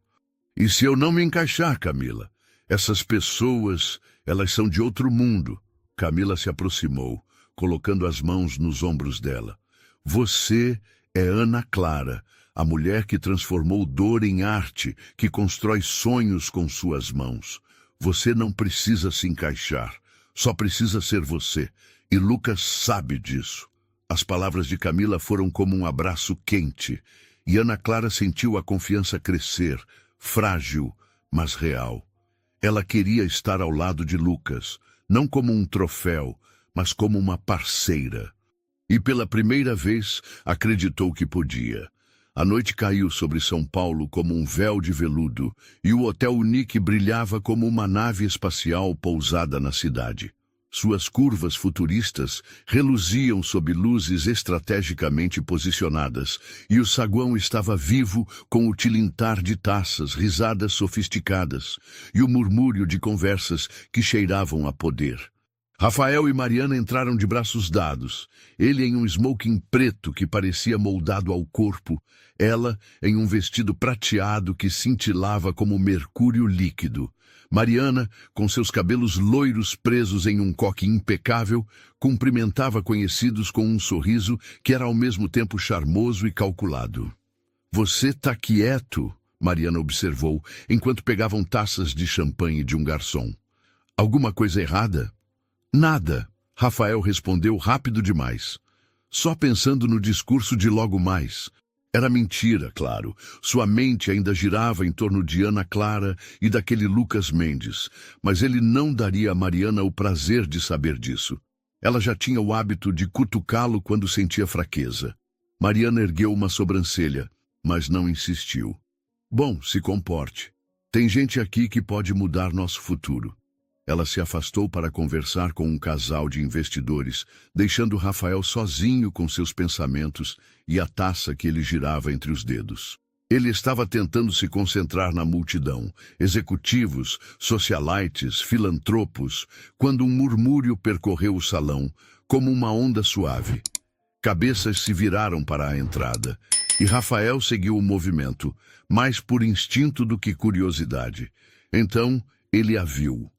E se eu não me encaixar, Camila? Essas pessoas, elas são de outro mundo. Camila se aproximou, colocando as mãos nos ombros dela. Você é Ana Clara, a mulher que transformou dor em arte, que constrói sonhos com suas mãos. Você não precisa se encaixar, só precisa ser você, e Lucas sabe disso. As palavras de Camila foram como um abraço quente, e Ana Clara sentiu a confiança crescer, frágil, mas real. Ela queria estar ao lado de Lucas, não como um troféu, mas como uma parceira. E pela primeira vez acreditou que podia. A noite caiu sobre São Paulo como um véu de veludo, e o Hotel Unique brilhava como uma nave espacial pousada na cidade. Suas curvas futuristas reluziam sob luzes estrategicamente posicionadas, e o saguão estava vivo com o tilintar de taças, risadas sofisticadas, e o murmúrio de conversas que cheiravam a poder. Rafael e Mariana entraram de braços dados, ele em um smoking preto que parecia moldado ao corpo, ela em um vestido prateado que cintilava como mercúrio líquido. Mariana, com seus cabelos loiros presos em um coque impecável, cumprimentava conhecidos com um sorriso que era ao mesmo tempo charmoso e calculado. Você tá quieto, Mariana observou, enquanto pegavam taças de champanhe de um garçom. Alguma coisa errada? Nada, Rafael respondeu rápido demais. Só pensando no discurso de logo mais. Era mentira, claro. Sua mente ainda girava em torno de Ana Clara e daquele Lucas Mendes, mas ele não daria a Mariana o prazer de saber disso. Ela já tinha o hábito de cutucá-lo quando sentia fraqueza. Mariana ergueu uma sobrancelha, mas não insistiu. Bom, se comporte. Tem gente aqui que pode mudar nosso futuro. Ela se afastou para conversar com um casal de investidores, deixando Rafael sozinho com seus pensamentos e a taça que ele girava entre os dedos. Ele estava tentando se concentrar na multidão, executivos, socialites, filantropos, quando um murmúrio percorreu o salão, como uma onda suave. Cabeças se viraram para a entrada, e Rafael seguiu o movimento, mais por instinto do que curiosidade. Então, ele a viu.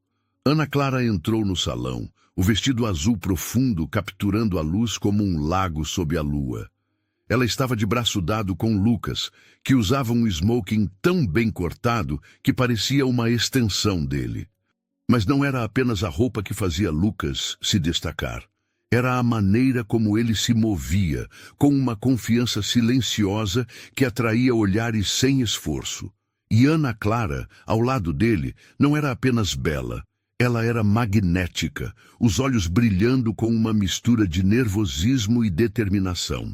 Ana Clara entrou no salão, o vestido azul profundo capturando a luz como um lago sob a lua. Ela estava de braço dado com Lucas, que usava um smoking tão bem cortado que parecia uma extensão dele. Mas não era apenas a roupa que fazia Lucas se destacar. Era a maneira como ele se movia, com uma confiança silenciosa que atraía olhares sem esforço. E Ana Clara, ao lado dele, não era apenas bela. Ela era magnética, os olhos brilhando com uma mistura de nervosismo e determinação.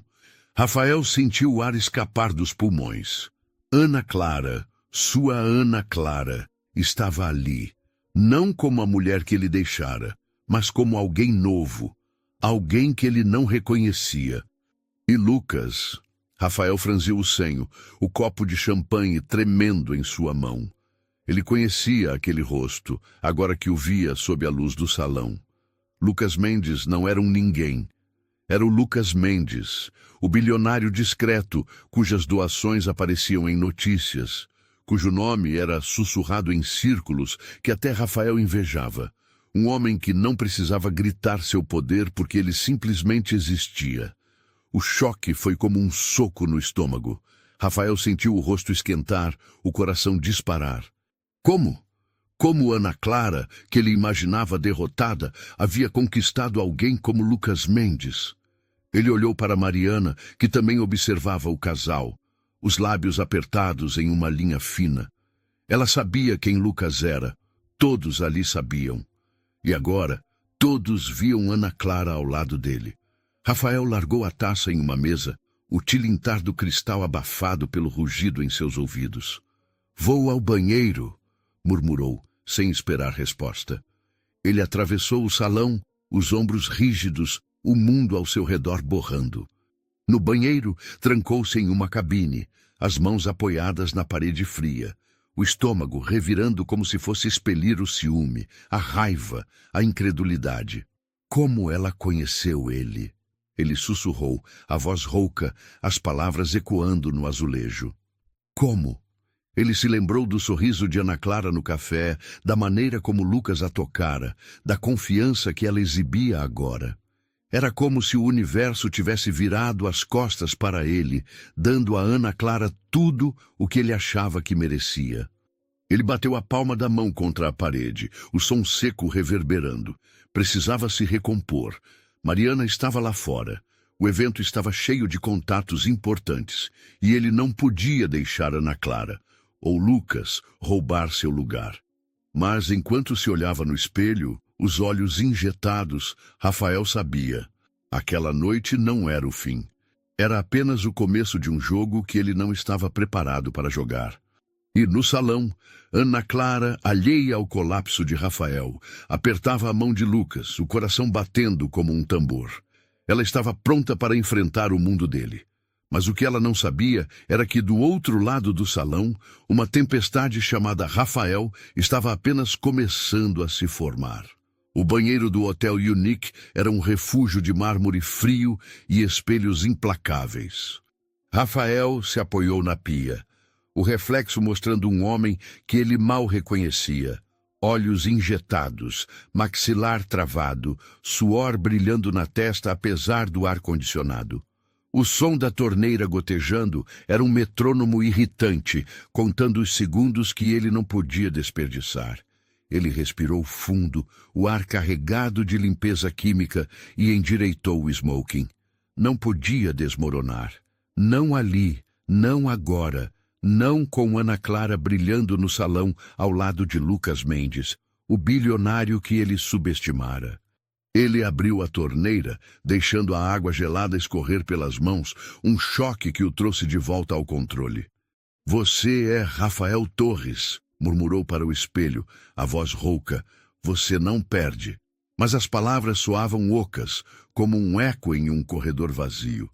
Rafael sentiu o ar escapar dos pulmões. Ana Clara, sua Ana Clara, estava ali, não como a mulher que ele deixara, mas como alguém novo, alguém que ele não reconhecia. E Lucas? Rafael franziu o senho, o copo de champanhe tremendo em sua mão. Ele conhecia aquele rosto, agora que o via sob a luz do salão. Lucas Mendes não era um ninguém. Era o Lucas Mendes, o bilionário discreto, cujas doações apareciam em notícias, cujo nome era sussurrado em círculos que até Rafael invejava. Um homem que não precisava gritar seu poder porque ele simplesmente existia. O choque foi como um soco no estômago. Rafael sentiu o rosto esquentar, o coração disparar. Como? Como Ana Clara, que ele imaginava derrotada, havia conquistado alguém como Lucas Mendes? Ele olhou para Mariana, que também observava o casal, os lábios apertados em uma linha fina. Ela sabia quem Lucas era, todos ali sabiam. E agora, todos viam Ana Clara ao lado dele. Rafael largou a taça em uma mesa, o tilintar do cristal abafado pelo rugido em seus ouvidos. "Vou ao banheiro", murmurou, sem esperar resposta. Ele atravessou o salão, os ombros rígidos, o mundo ao seu redor borrando. No banheiro, trancou-se em uma cabine, as mãos apoiadas na parede fria. o estômago revirando como se fosse expelir o ciúme, a raiva, a incredulidade. Como ela conheceu ele? Ele sussurrou, a voz rouca, as palavras ecoando no azulejo. Como? Ele se lembrou do sorriso de Ana Clara no café, da maneira como Lucas a tocara, da confiança que ela exibia agora. Era como se o universo tivesse virado as costas para ele, dando a Ana Clara tudo o que ele achava que merecia. Ele bateu a palma da mão contra a parede, o som seco reverberando. Precisava se recompor. Mariana estava lá fora. O evento estava cheio de contatos importantes, e ele não podia deixar Ana Clara, ou Lucas, roubar seu lugar. Mas enquanto se olhava no espelho, os olhos injetados, Rafael sabia. Aquela noite não era o fim. Era apenas o começo de um jogo que ele não estava preparado para jogar. E no salão, Ana Clara, alheia ao colapso de Rafael, apertava a mão de Lucas, o coração batendo como um tambor. Ela estava pronta para enfrentar o mundo dele. Mas o que ela não sabia era que do outro lado do salão, uma tempestade chamada Rafael estava apenas começando a se formar. O banheiro do Hotel Unique era um refúgio de mármore frio e espelhos implacáveis. Rafael se apoiou na pia, o reflexo mostrando um homem que ele mal reconhecia. Olhos injetados, maxilar travado, suor brilhando na testa apesar do ar-condicionado. O som da torneira gotejando era um metrônomo irritante, contando os segundos que ele não podia desperdiçar. Ele respirou fundo, o ar carregado de limpeza química, e endireitou o smoking. Não podia desmoronar. Não ali, não agora. Não com Ana Clara brilhando no salão ao lado de Lucas Mendes, o bilionário que ele subestimara. Ele abriu a torneira, deixando a água gelada escorrer pelas mãos, um choque que o trouxe de volta ao controle. "Você é Rafael Torres", murmurou para o espelho, a voz rouca. "Você não perde." Mas as palavras soavam ocas, como um eco em um corredor vazio.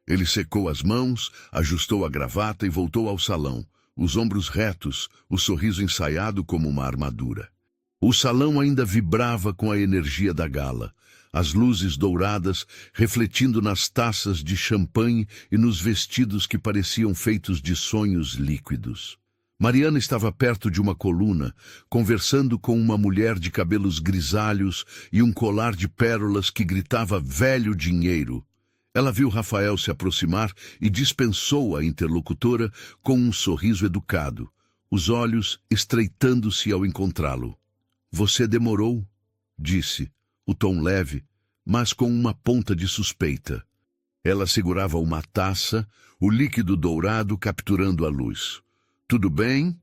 Ele secou as mãos, ajustou a gravata e voltou ao salão, os ombros retos, o sorriso ensaiado como uma armadura. O salão ainda vibrava com a energia da gala, as luzes douradas refletindo nas taças de champanhe e nos vestidos que pareciam feitos de sonhos líquidos. Mariana estava perto de uma coluna, conversando com uma mulher de cabelos grisalhos e um colar de pérolas que gritava "velho dinheiro". Ela viu Rafael se aproximar e dispensou a interlocutora com um sorriso educado, os olhos estreitando-se ao encontrá-lo. "Você demorou", disse, o tom leve, mas com uma ponta de suspeita. Ela segurava uma taça, o líquido dourado capturando a luz. "Tudo bem?"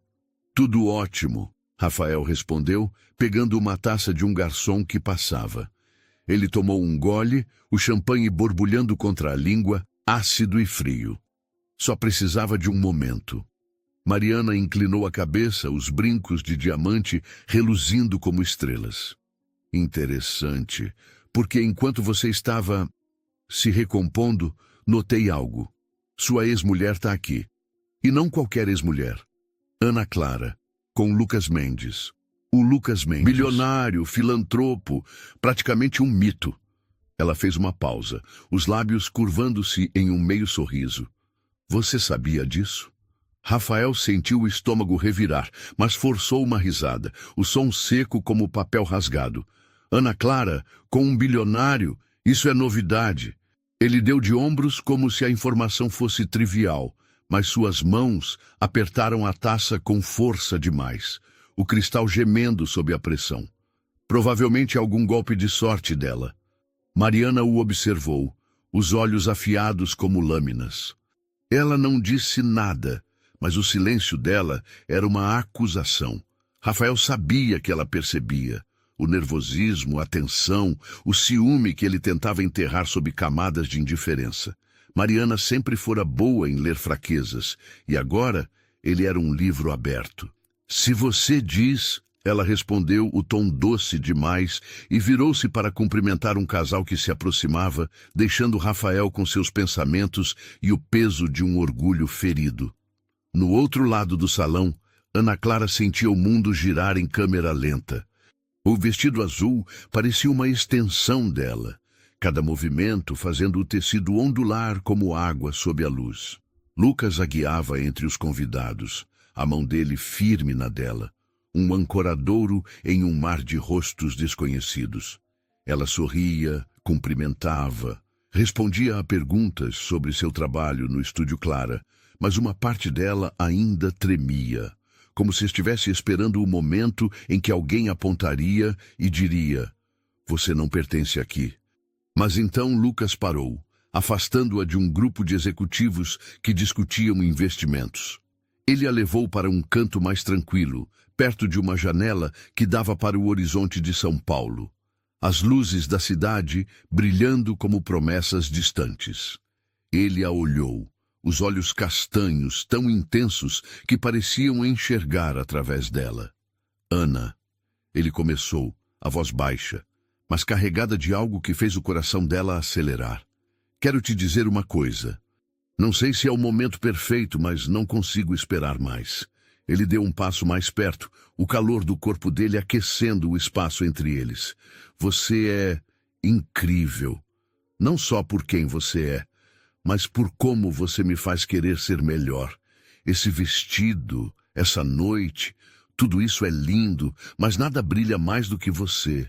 "Tudo ótimo", Rafael respondeu, pegando uma taça de um garçom que passava. Ele tomou um gole, o champanhe borbulhando contra a língua, ácido e frio. Só precisava de um momento. Mariana inclinou a cabeça, os brincos de diamante reluzindo como estrelas. "Interessante, porque enquanto você estava se recompondo, notei algo. Sua ex-mulher está aqui. E não qualquer ex-mulher. Ana Clara, com Lucas Mendes. O Lucas Mendes, bilionário, filantropo, praticamente um mito." Ela fez uma pausa, os lábios curvando-se em um meio sorriso. "Você sabia disso?" Rafael sentiu o estômago revirar, mas forçou uma risada, o som seco como papel rasgado. "Ana Clara, com um bilionário, isso é novidade." Ele deu de ombros como se a informação fosse trivial, mas suas mãos apertaram a taça com força demais, o cristal gemendo sob a pressão. Provavelmente algum golpe de sorte dela. Mariana o observou, os olhos afiados como lâminas. Ela não disse nada, mas o silêncio dela era uma acusação. Rafael sabia que ela percebia. O nervosismo, a tensão, o ciúme que ele tentava enterrar sob camadas de indiferença. Mariana sempre fora boa em ler fraquezas, e agora ele era um livro aberto. "Se você diz", ela respondeu, o tom doce demais, e virou-se para cumprimentar um casal que se aproximava, deixando Rafael com seus pensamentos e o peso de um orgulho ferido. No outro lado do salão, Ana Clara sentia o mundo girar em câmera lenta. O vestido azul parecia uma extensão dela, cada movimento fazendo o tecido ondular como água sob a luz. Lucas a guiava entre os convidados, a mão dele firme na dela, um ancoradouro em um mar de rostos desconhecidos. Ela sorria, cumprimentava, respondia a perguntas sobre seu trabalho no Estúdio Clara, mas uma parte dela ainda tremia, como se estivesse esperando o momento em que alguém apontaria e diria: "Você não pertence aqui." Mas então Lucas parou, afastando-a de um grupo de executivos que discutiam investimentos. Ele a levou para um canto mais tranquilo, perto de uma janela que dava para o horizonte de São Paulo. As luzes da cidade brilhando como promessas distantes. Ele a olhou, os olhos castanhos tão intensos que pareciam enxergar através dela. "Ana," ele começou, a voz baixa, mas carregada de algo que fez o coração dela acelerar. "Quero te dizer uma coisa. Não sei se é o momento perfeito, mas não consigo esperar mais." Ele deu um passo mais perto, o calor do corpo dele aquecendo o espaço entre eles. "Você é incrível. Não só por quem você é, mas por como você me faz querer ser melhor. Esse vestido, essa noite, tudo isso é lindo, mas nada brilha mais do que você."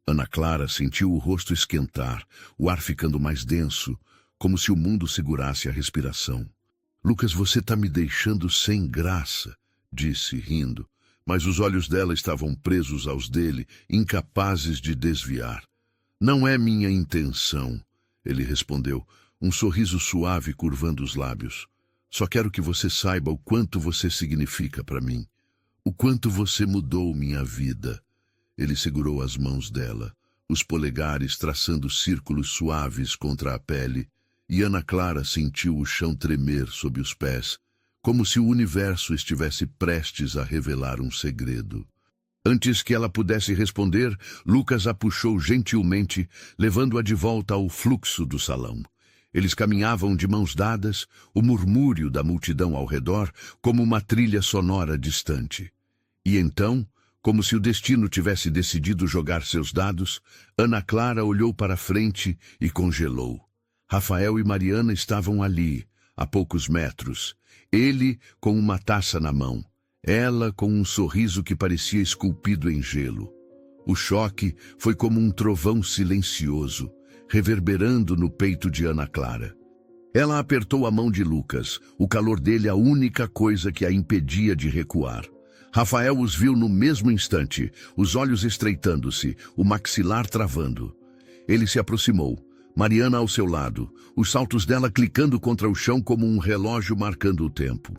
Ana Clara sentiu o rosto esquentar, o ar ficando mais denso, como se o mundo segurasse a respiração. "Lucas, você está me deixando sem graça," disse, rindo, mas os olhos dela estavam presos aos dele, incapazes de desviar. "Não é minha intenção," ele respondeu, um sorriso suave curvando os lábios. "Só quero que você saiba o quanto você significa para mim, o quanto você mudou minha vida." Ele segurou as mãos dela, os polegares traçando círculos suaves contra a pele, e Ana Clara sentiu o chão tremer sob os pés, como se o universo estivesse prestes a revelar um segredo. Antes que ela pudesse responder, Lucas a puxou gentilmente, levando-a de volta ao fluxo do salão. Eles caminhavam de mãos dadas, o murmúrio da multidão ao redor como uma trilha sonora distante. E então, como se o destino tivesse decidido jogar seus dados, Ana Clara olhou para frente e congelou. Rafael e Mariana estavam ali, a poucos metros. Ele com uma taça na mão, ela com um sorriso que parecia esculpido em gelo. O choque foi como um trovão silencioso, reverberando no peito de Ana Clara. Ela apertou a mão de Lucas, o calor dele a única coisa que a impedia de recuar. Rafael os viu no mesmo instante, os olhos estreitando-se, o maxilar travando. Ele se aproximou, Mariana ao seu lado, os saltos dela clicando contra o chão como um relógio marcando o tempo.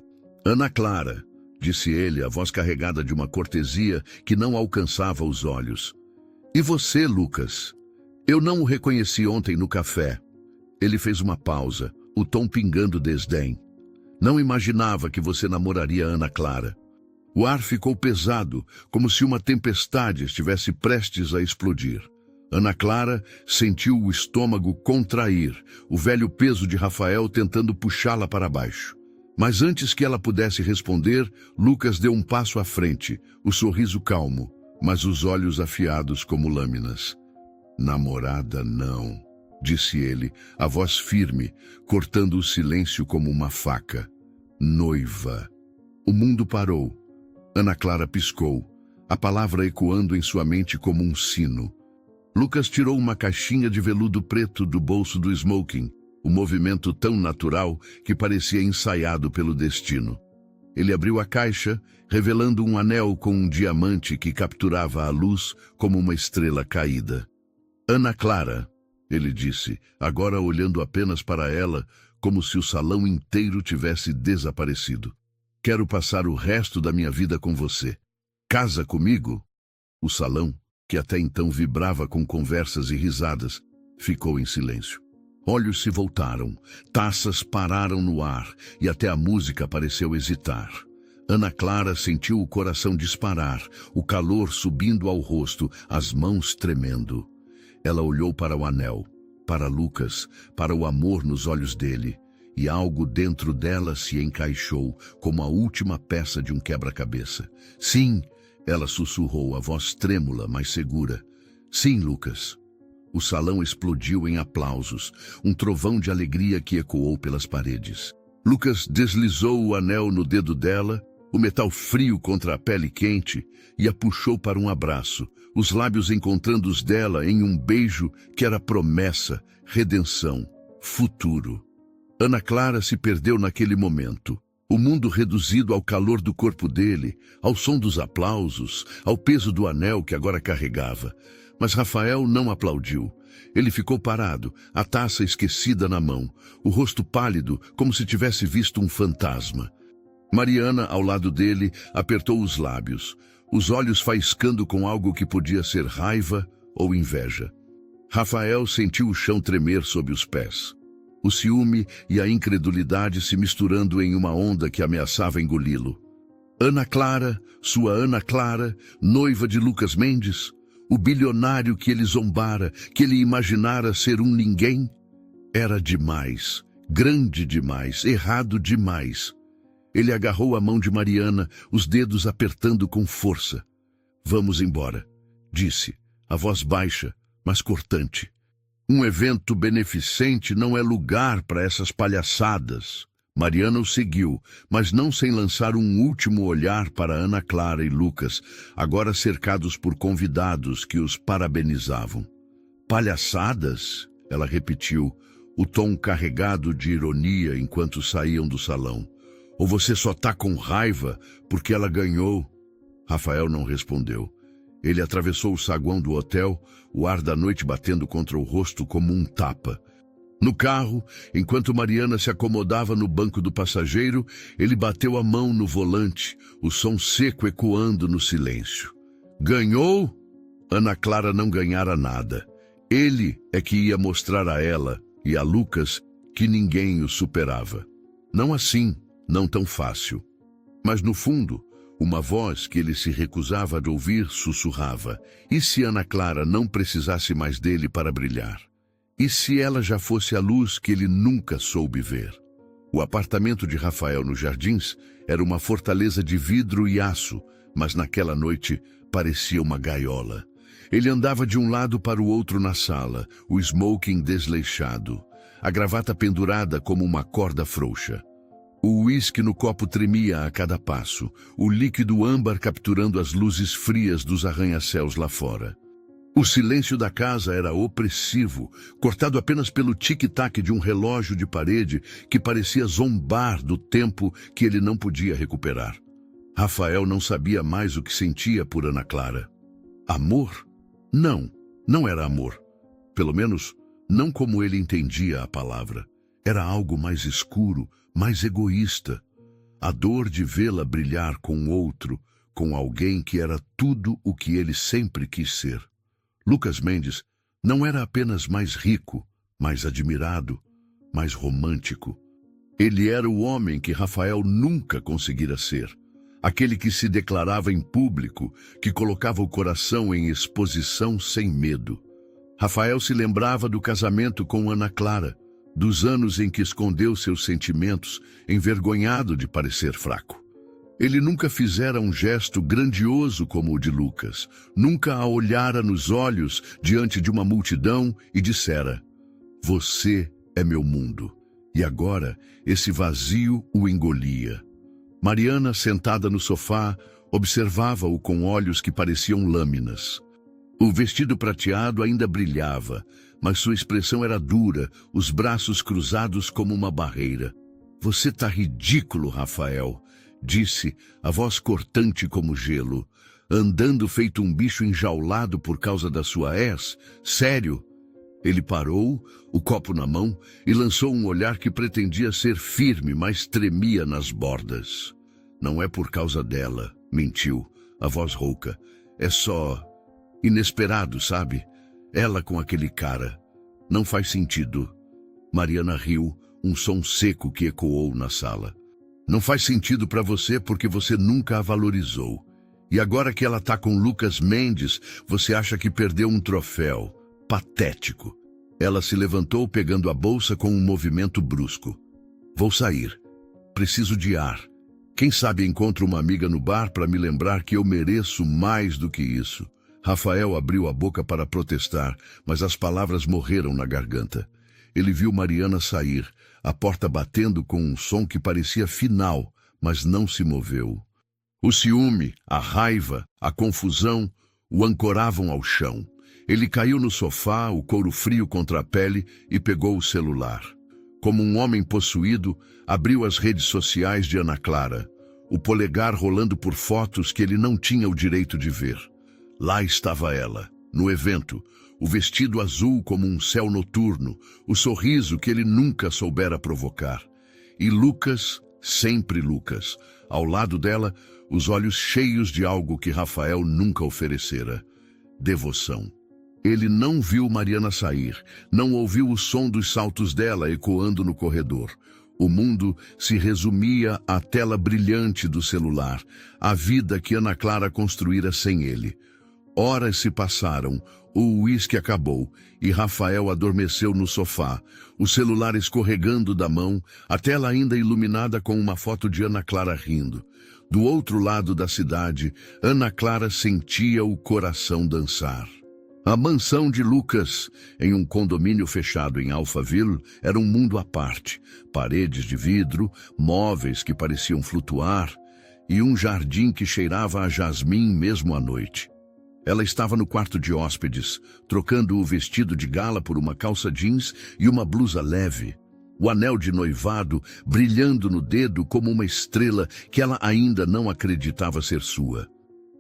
"Ana Clara", disse ele, a voz carregada de uma cortesia que não alcançava os olhos. "E você, Lucas? Eu não o reconheci ontem no café." Ele fez uma pausa, o tom pingando desdém. "Não imaginava que você namoraria Ana Clara." O ar ficou pesado, como se uma tempestade estivesse prestes a explodir. Ana Clara sentiu o estômago contrair, o velho peso de Rafael tentando puxá-la para baixo. Mas antes que ela pudesse responder, Lucas deu um passo à frente, o sorriso calmo, mas os olhos afiados como lâminas. "Namorada não", disse ele, a voz firme, cortando o silêncio como uma faca. "Noiva." O mundo parou. Ana Clara piscou, a palavra ecoando em sua mente como um sino. Lucas tirou uma caixinha de veludo preto do bolso do smoking, o movimento tão natural que parecia ensaiado pelo destino. Ele abriu a caixa, revelando um anel com um diamante que capturava a luz como uma estrela caída. "Ana Clara", ele disse, agora olhando apenas para ela, como se o salão inteiro tivesse desaparecido. "Quero passar o resto da minha vida com você. Casa comigo?" O salão, que até então vibrava com conversas e risadas, ficou em silêncio. Olhos se voltaram, taças pararam no ar e até a música pareceu hesitar. Ana Clara sentiu o coração disparar, o calor subindo ao rosto, as mãos tremendo. Ela olhou para o anel, para Lucas, para o amor nos olhos dele, e algo dentro dela se encaixou como a última peça de um quebra-cabeça. Sim, ela sussurrou, a voz trêmula, mas segura. Sim, Lucas. O salão explodiu em aplausos, um trovão de alegria que ecoou pelas paredes. Lucas deslizou o anel no dedo dela, o metal frio contra a pele quente, e a puxou para um abraço, os lábios encontrando os dela em um beijo que era promessa, redenção, futuro. Ana Clara se perdeu naquele momento. O mundo reduzido ao calor do corpo dele, ao som dos aplausos, ao peso do anel que agora carregava. Mas Rafael não aplaudiu. Ele ficou parado, a taça esquecida na mão, o rosto pálido, como se tivesse visto um fantasma. Mariana, ao lado dele, apertou os lábios, os olhos faiscando com algo que podia ser raiva ou inveja. Rafael sentiu o chão tremer sob os pés. O ciúme e a incredulidade se misturando em uma onda que ameaçava engoli-lo. Ana Clara, sua Ana Clara, noiva de Lucas Mendes, o bilionário que ele zombara, que ele imaginara ser um ninguém, era demais, grande demais, errado demais. Ele agarrou a mão de Mariana, os dedos apertando com força. Vamos embora, disse, a voz baixa, mas cortante. Um evento beneficente não é lugar para essas palhaçadas. Mariana o seguiu, mas não sem lançar um último olhar para Ana Clara e Lucas, agora cercados por convidados que os parabenizavam. Palhaçadas? Ela repetiu, o tom carregado de ironia enquanto saíam do salão. Ou você só tá com raiva porque ela ganhou? Rafael não respondeu. Ele atravessou o saguão do hotel, o ar da noite batendo contra o rosto como um tapa. No carro, enquanto Mariana se acomodava no banco do passageiro, ele bateu a mão no volante, o som seco ecoando no silêncio. Ganhou? Ana Clara não ganhara nada. Ele é que ia mostrar a ela e a Lucas que ninguém o superava. Não assim, não tão fácil. Mas no fundo, uma voz que ele se recusava a ouvir sussurrava. E se Ana Clara não precisasse mais dele para brilhar? E se ela já fosse a luz que ele nunca soube ver? O apartamento de Rafael nos Jardins era uma fortaleza de vidro e aço, mas naquela noite parecia uma gaiola. Ele andava de um lado para o outro na sala, o smoking desleixado, a gravata pendurada como uma corda frouxa. O uísque no copo tremia a cada passo, o líquido âmbar capturando as luzes frias dos arranha-céus lá fora. O silêncio da casa era opressivo, cortado apenas pelo tic-tac de um relógio de parede que parecia zombar do tempo que ele não podia recuperar. Rafael não sabia mais o que sentia por Ana Clara. Amor? Não, não era amor. Pelo menos, não como ele entendia a palavra. Era algo mais escuro, mais egoísta. A dor de vê-la brilhar com outro, com alguém que era tudo o que ele sempre quis ser. Lucas Mendes não era apenas mais rico, mais admirado, mais romântico. Ele era o homem que Rafael nunca conseguira ser. Aquele que se declarava em público, que colocava o coração em exposição sem medo. Rafael se lembrava do casamento com Ana Clara, dos anos em que escondeu seus sentimentos, envergonhado de parecer fraco. Ele nunca fizera um gesto grandioso como o de Lucas, nunca a olhara nos olhos diante de uma multidão e dissera: "Você é meu mundo." E agora esse vazio o engolia. Mariana, sentada no sofá, observava-o com olhos que pareciam lâminas. O vestido prateado ainda brilhava, mas sua expressão era dura, os braços cruzados como uma barreira. "Você tá ridículo, Rafael", disse, a voz cortante como gelo. "Andando feito um bicho enjaulado por causa da sua ex? Sério?" Ele parou, o copo na mão, e lançou um olhar que pretendia ser firme, mas tremia nas bordas. "Não é por causa dela", mentiu, a voz rouca. "É só inesperado, sabe? Ela com aquele cara. Não faz sentido." Mariana riu, um som seco que ecoou na sala. "Não faz sentido para você porque você nunca a valorizou. E agora que ela tá com Lucas Mendes, você acha que perdeu um troféu. Patético." Ela se levantou pegando a bolsa com um movimento brusco. Vou sair. Preciso de ar. Quem sabe encontro uma amiga no bar para me lembrar que eu mereço mais do que isso. Rafael abriu a boca para protestar, mas as palavras morreram na garganta. Ele viu Mariana sair, a porta batendo com um som que parecia final, mas não se moveu. O ciúme, a raiva, a confusão o ancoravam ao chão. Ele caiu no sofá, o couro frio contra a pele, e pegou o celular. Como um homem possuído, abriu as redes sociais de Ana Clara, o polegar rolando por fotos que ele não tinha o direito de ver. Lá estava ela, no evento, o vestido azul como um céu noturno, o sorriso que ele nunca soubera provocar. E Lucas, sempre Lucas, ao lado dela, os olhos cheios de algo que Rafael nunca oferecera: devoção. Ele não viu Mariana sair, não ouviu o som dos saltos dela ecoando no corredor. O mundo se resumia à tela brilhante do celular, a vida que Ana Clara construíra sem ele. Horas se passaram, o uísque acabou e Rafael adormeceu no sofá, o celular escorregando da mão, a tela ainda iluminada com uma foto de Ana Clara rindo. Do outro lado da cidade, Ana Clara sentia o coração dançar. A mansão de Lucas, em um condomínio fechado em Alphaville, era um mundo à parte. Paredes de vidro, móveis que pareciam flutuar e um jardim que cheirava a jasmim mesmo à noite. Ela estava no quarto de hóspedes, trocando o vestido de gala por uma calça jeans e uma blusa leve. O anel de noivado brilhando no dedo como uma estrela que ela ainda não acreditava ser sua.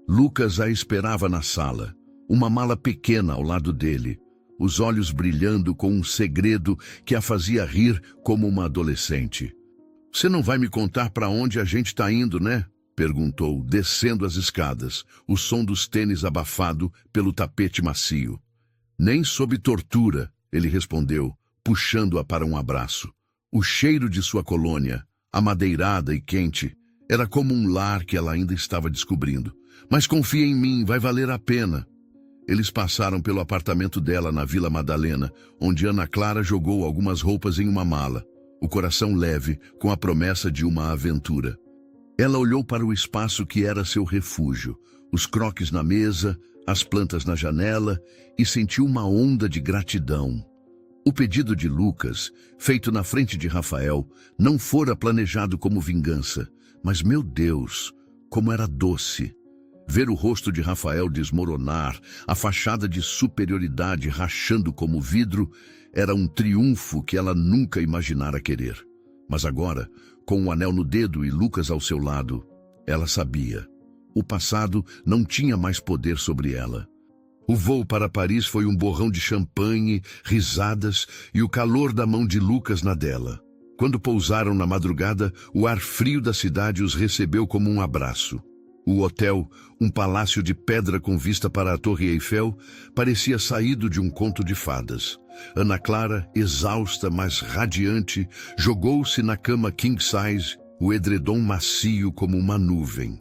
Lucas a esperava na sala, uma mala pequena ao lado dele, os olhos brilhando com um segredo que a fazia rir como uma adolescente. "Você não vai me contar para onde a gente está indo, né?" perguntou, descendo as escadas, o som dos tênis abafado pelo tapete macio. "Nem sob tortura", ele respondeu, puxando-a para um abraço. O cheiro de sua colônia, amadeirada e quente, era como um lar que ela ainda estava descobrindo. "Mas confia em mim, vai valer a pena." Eles passaram pelo apartamento dela na Vila Madalena, onde Ana Clara jogou algumas roupas em uma mala, o coração leve, com a promessa de uma aventura. Ela olhou para o espaço que era seu refúgio, os croques na mesa, as plantas na janela, e sentiu uma onda de gratidão. O pedido de Lucas, feito na frente de Rafael, não fora planejado como vingança, mas, meu Deus, como era doce. Ver o rosto de Rafael desmoronar, a fachada de superioridade rachando como vidro, era um triunfo que ela nunca imaginara querer. Mas agora, com o anel no dedo e Lucas ao seu lado, ela sabia. O passado não tinha mais poder sobre ela. O voo para Paris foi um borrão de champanhe, risadas e o calor da mão de Lucas na dela. Quando pousaram na madrugada, o ar frio da cidade os recebeu como um abraço. O hotel, um palácio de pedra com vista para a Torre Eiffel, parecia saído de um conto de fadas. Ana Clara, exausta, mas radiante, jogou-se na cama king size, o edredom macio como uma nuvem.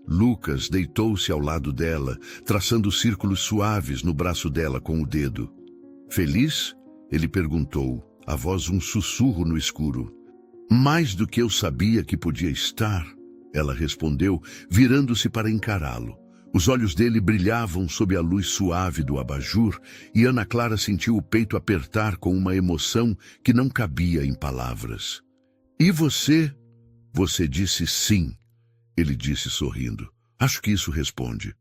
Lucas deitou-se ao lado dela, traçando círculos suaves no braço dela com o dedo. "Feliz?" ele perguntou, a voz um sussurro no escuro. "Mais do que eu sabia que podia estar", ela respondeu, virando-se para encará-lo. Os olhos dele brilhavam sob a luz suave do abajur e Ana Clara sentiu o peito apertar com uma emoção que não cabia em palavras. "E você?" "Você disse sim", ele disse sorrindo. "Acho que isso responde."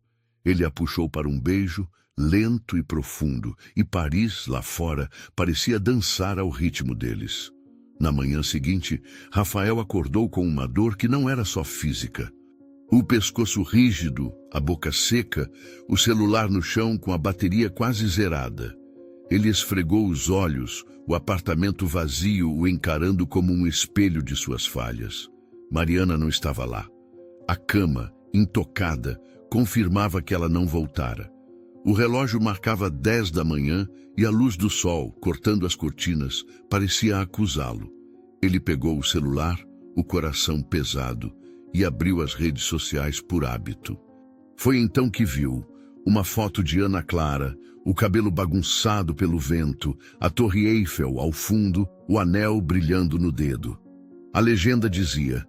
Ele a puxou para um beijo, lento e profundo, e Paris, lá fora, parecia dançar ao ritmo deles. Na manhã seguinte, Rafael acordou com uma dor que não era só física. O pescoço rígido, a boca seca, o celular no chão com a bateria quase zerada. Ele esfregou os olhos, o apartamento vazio o encarando como um espelho de suas falhas. Mariana não estava lá. A cama, intocada, confirmava que ela não voltara. O relógio marcava 10 da manhã e a luz do sol, cortando as cortinas, parecia acusá-lo. Ele pegou o celular, o coração pesado, e abriu as redes sociais por hábito. Foi então que viu uma foto de Ana Clara, o cabelo bagunçado pelo vento, a Torre Eiffel ao fundo, o anel brilhando no dedo. A legenda dizia: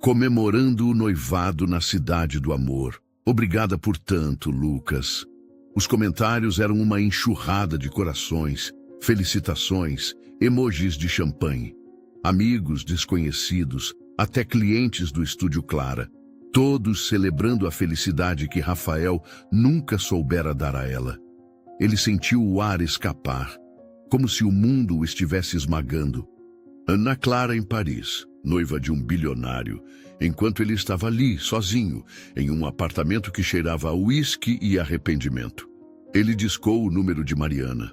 comemorando o noivado na cidade do amor. Obrigada por tanto, Lucas. Os comentários eram uma enxurrada de corações, felicitações, emojis de champanhe. Amigos, desconhecidos, até clientes do Estúdio Clara, todos celebrando a felicidade que Rafael nunca soubera dar a ela. Ele sentiu o ar escapar, como se o mundo o estivesse esmagando. Ana Clara em Paris, noiva de um bilionário, enquanto ele estava ali, sozinho, em um apartamento que cheirava a uísque e arrependimento. Ele discou o número de Mariana,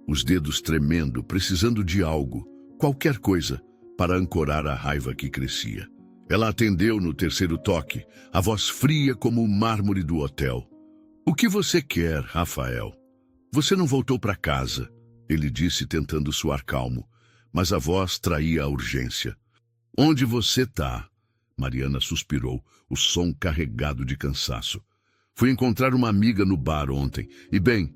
os dedos tremendo, precisando de algo, qualquer coisa, para ancorar a raiva que crescia. Ela atendeu no terceiro toque, a voz fria como o mármore do hotel. "O que você quer, Rafael? Você não voltou para casa", ele disse tentando soar calmo, mas a voz traía a urgência. "Onde você está?" Mariana suspirou, o som carregado de cansaço. "Fui encontrar uma amiga no bar ontem, e bem,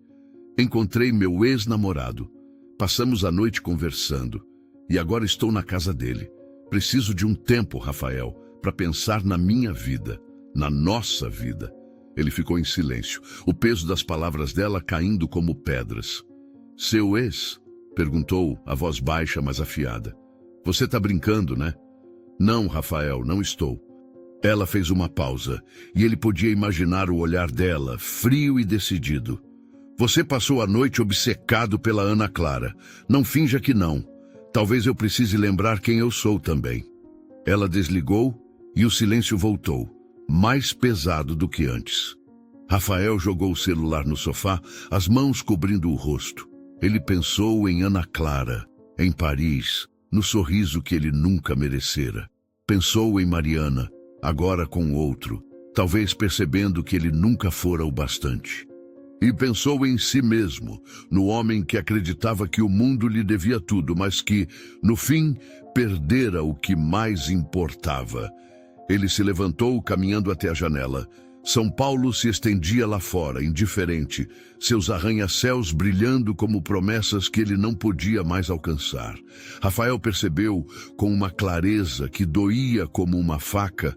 encontrei meu ex-namorado. Passamos a noite conversando, e agora estou na casa dele. Preciso de um tempo, Rafael, para pensar na minha vida, na nossa vida." Ele ficou em silêncio, o peso das palavras dela caindo como pedras. "Seu ex?" perguntou, a voz baixa, mas afiada. "Você está brincando, né?" "Não, Rafael, não estou." Ela fez uma pausa, e ele podia imaginar o olhar dela, frio e decidido. "Você passou a noite obcecado pela Ana Clara. Não finja que não. Talvez eu precise lembrar quem eu sou também." Ela desligou e o silêncio voltou, mais pesado do que antes. Rafael jogou o celular no sofá, as mãos cobrindo o rosto. Ele pensou em Ana Clara, em Paris, no sorriso que ele nunca merecera. Pensou em Mariana, agora com outro, talvez percebendo que ele nunca fora o bastante. E pensou em si mesmo, no homem que acreditava que o mundo lhe devia tudo, mas que, no fim, perdera o que mais importava. Ele se levantou, caminhando até a janela. São Paulo se estendia lá fora, indiferente, seus arranha-céus brilhando como promessas que ele não podia mais alcançar. Rafael percebeu, com uma clareza que doía como uma faca,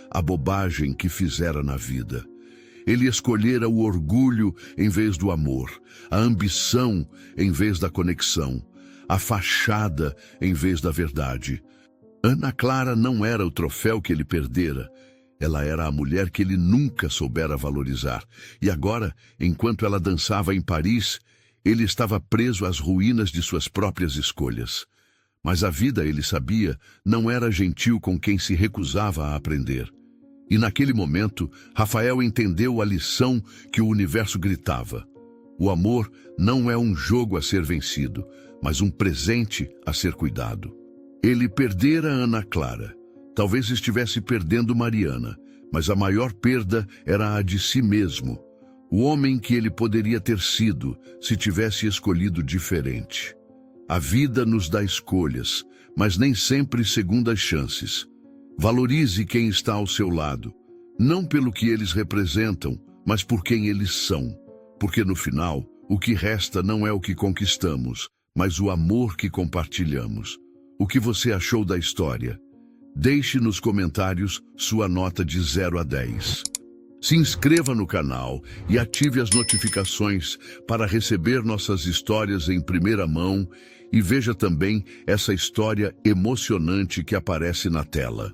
a bobagem que fizera na vida. Ele escolhera o orgulho em vez do amor, a ambição em vez da conexão, a fachada em vez da verdade. Ana Clara não era o troféu que ele perdera. Ela era a mulher que ele nunca soubera valorizar. E agora, enquanto ela dançava em Paris, ele estava preso às ruínas de suas próprias escolhas. Mas a vida, ele sabia, não era gentil com quem se recusava a aprender. E naquele momento, Rafael entendeu a lição que o universo gritava. O amor não é um jogo a ser vencido, mas um presente a ser cuidado. Ele perdera Ana Clara. Talvez estivesse perdendo Mariana, mas a maior perda era a de si mesmo. O homem que ele poderia ter sido se tivesse escolhido diferente. A vida nos dá escolhas, mas nem sempre segundas chances. Valorize quem está ao seu lado, não pelo que eles representam, mas por quem eles são. Porque no final, o que resta não é o que conquistamos, mas o amor que compartilhamos. O que você achou da história? Deixe nos comentários sua nota de 0 a 10. Se inscreva no canal e ative as notificações para receber nossas histórias em primeira mão e veja também essa história emocionante que aparece na tela.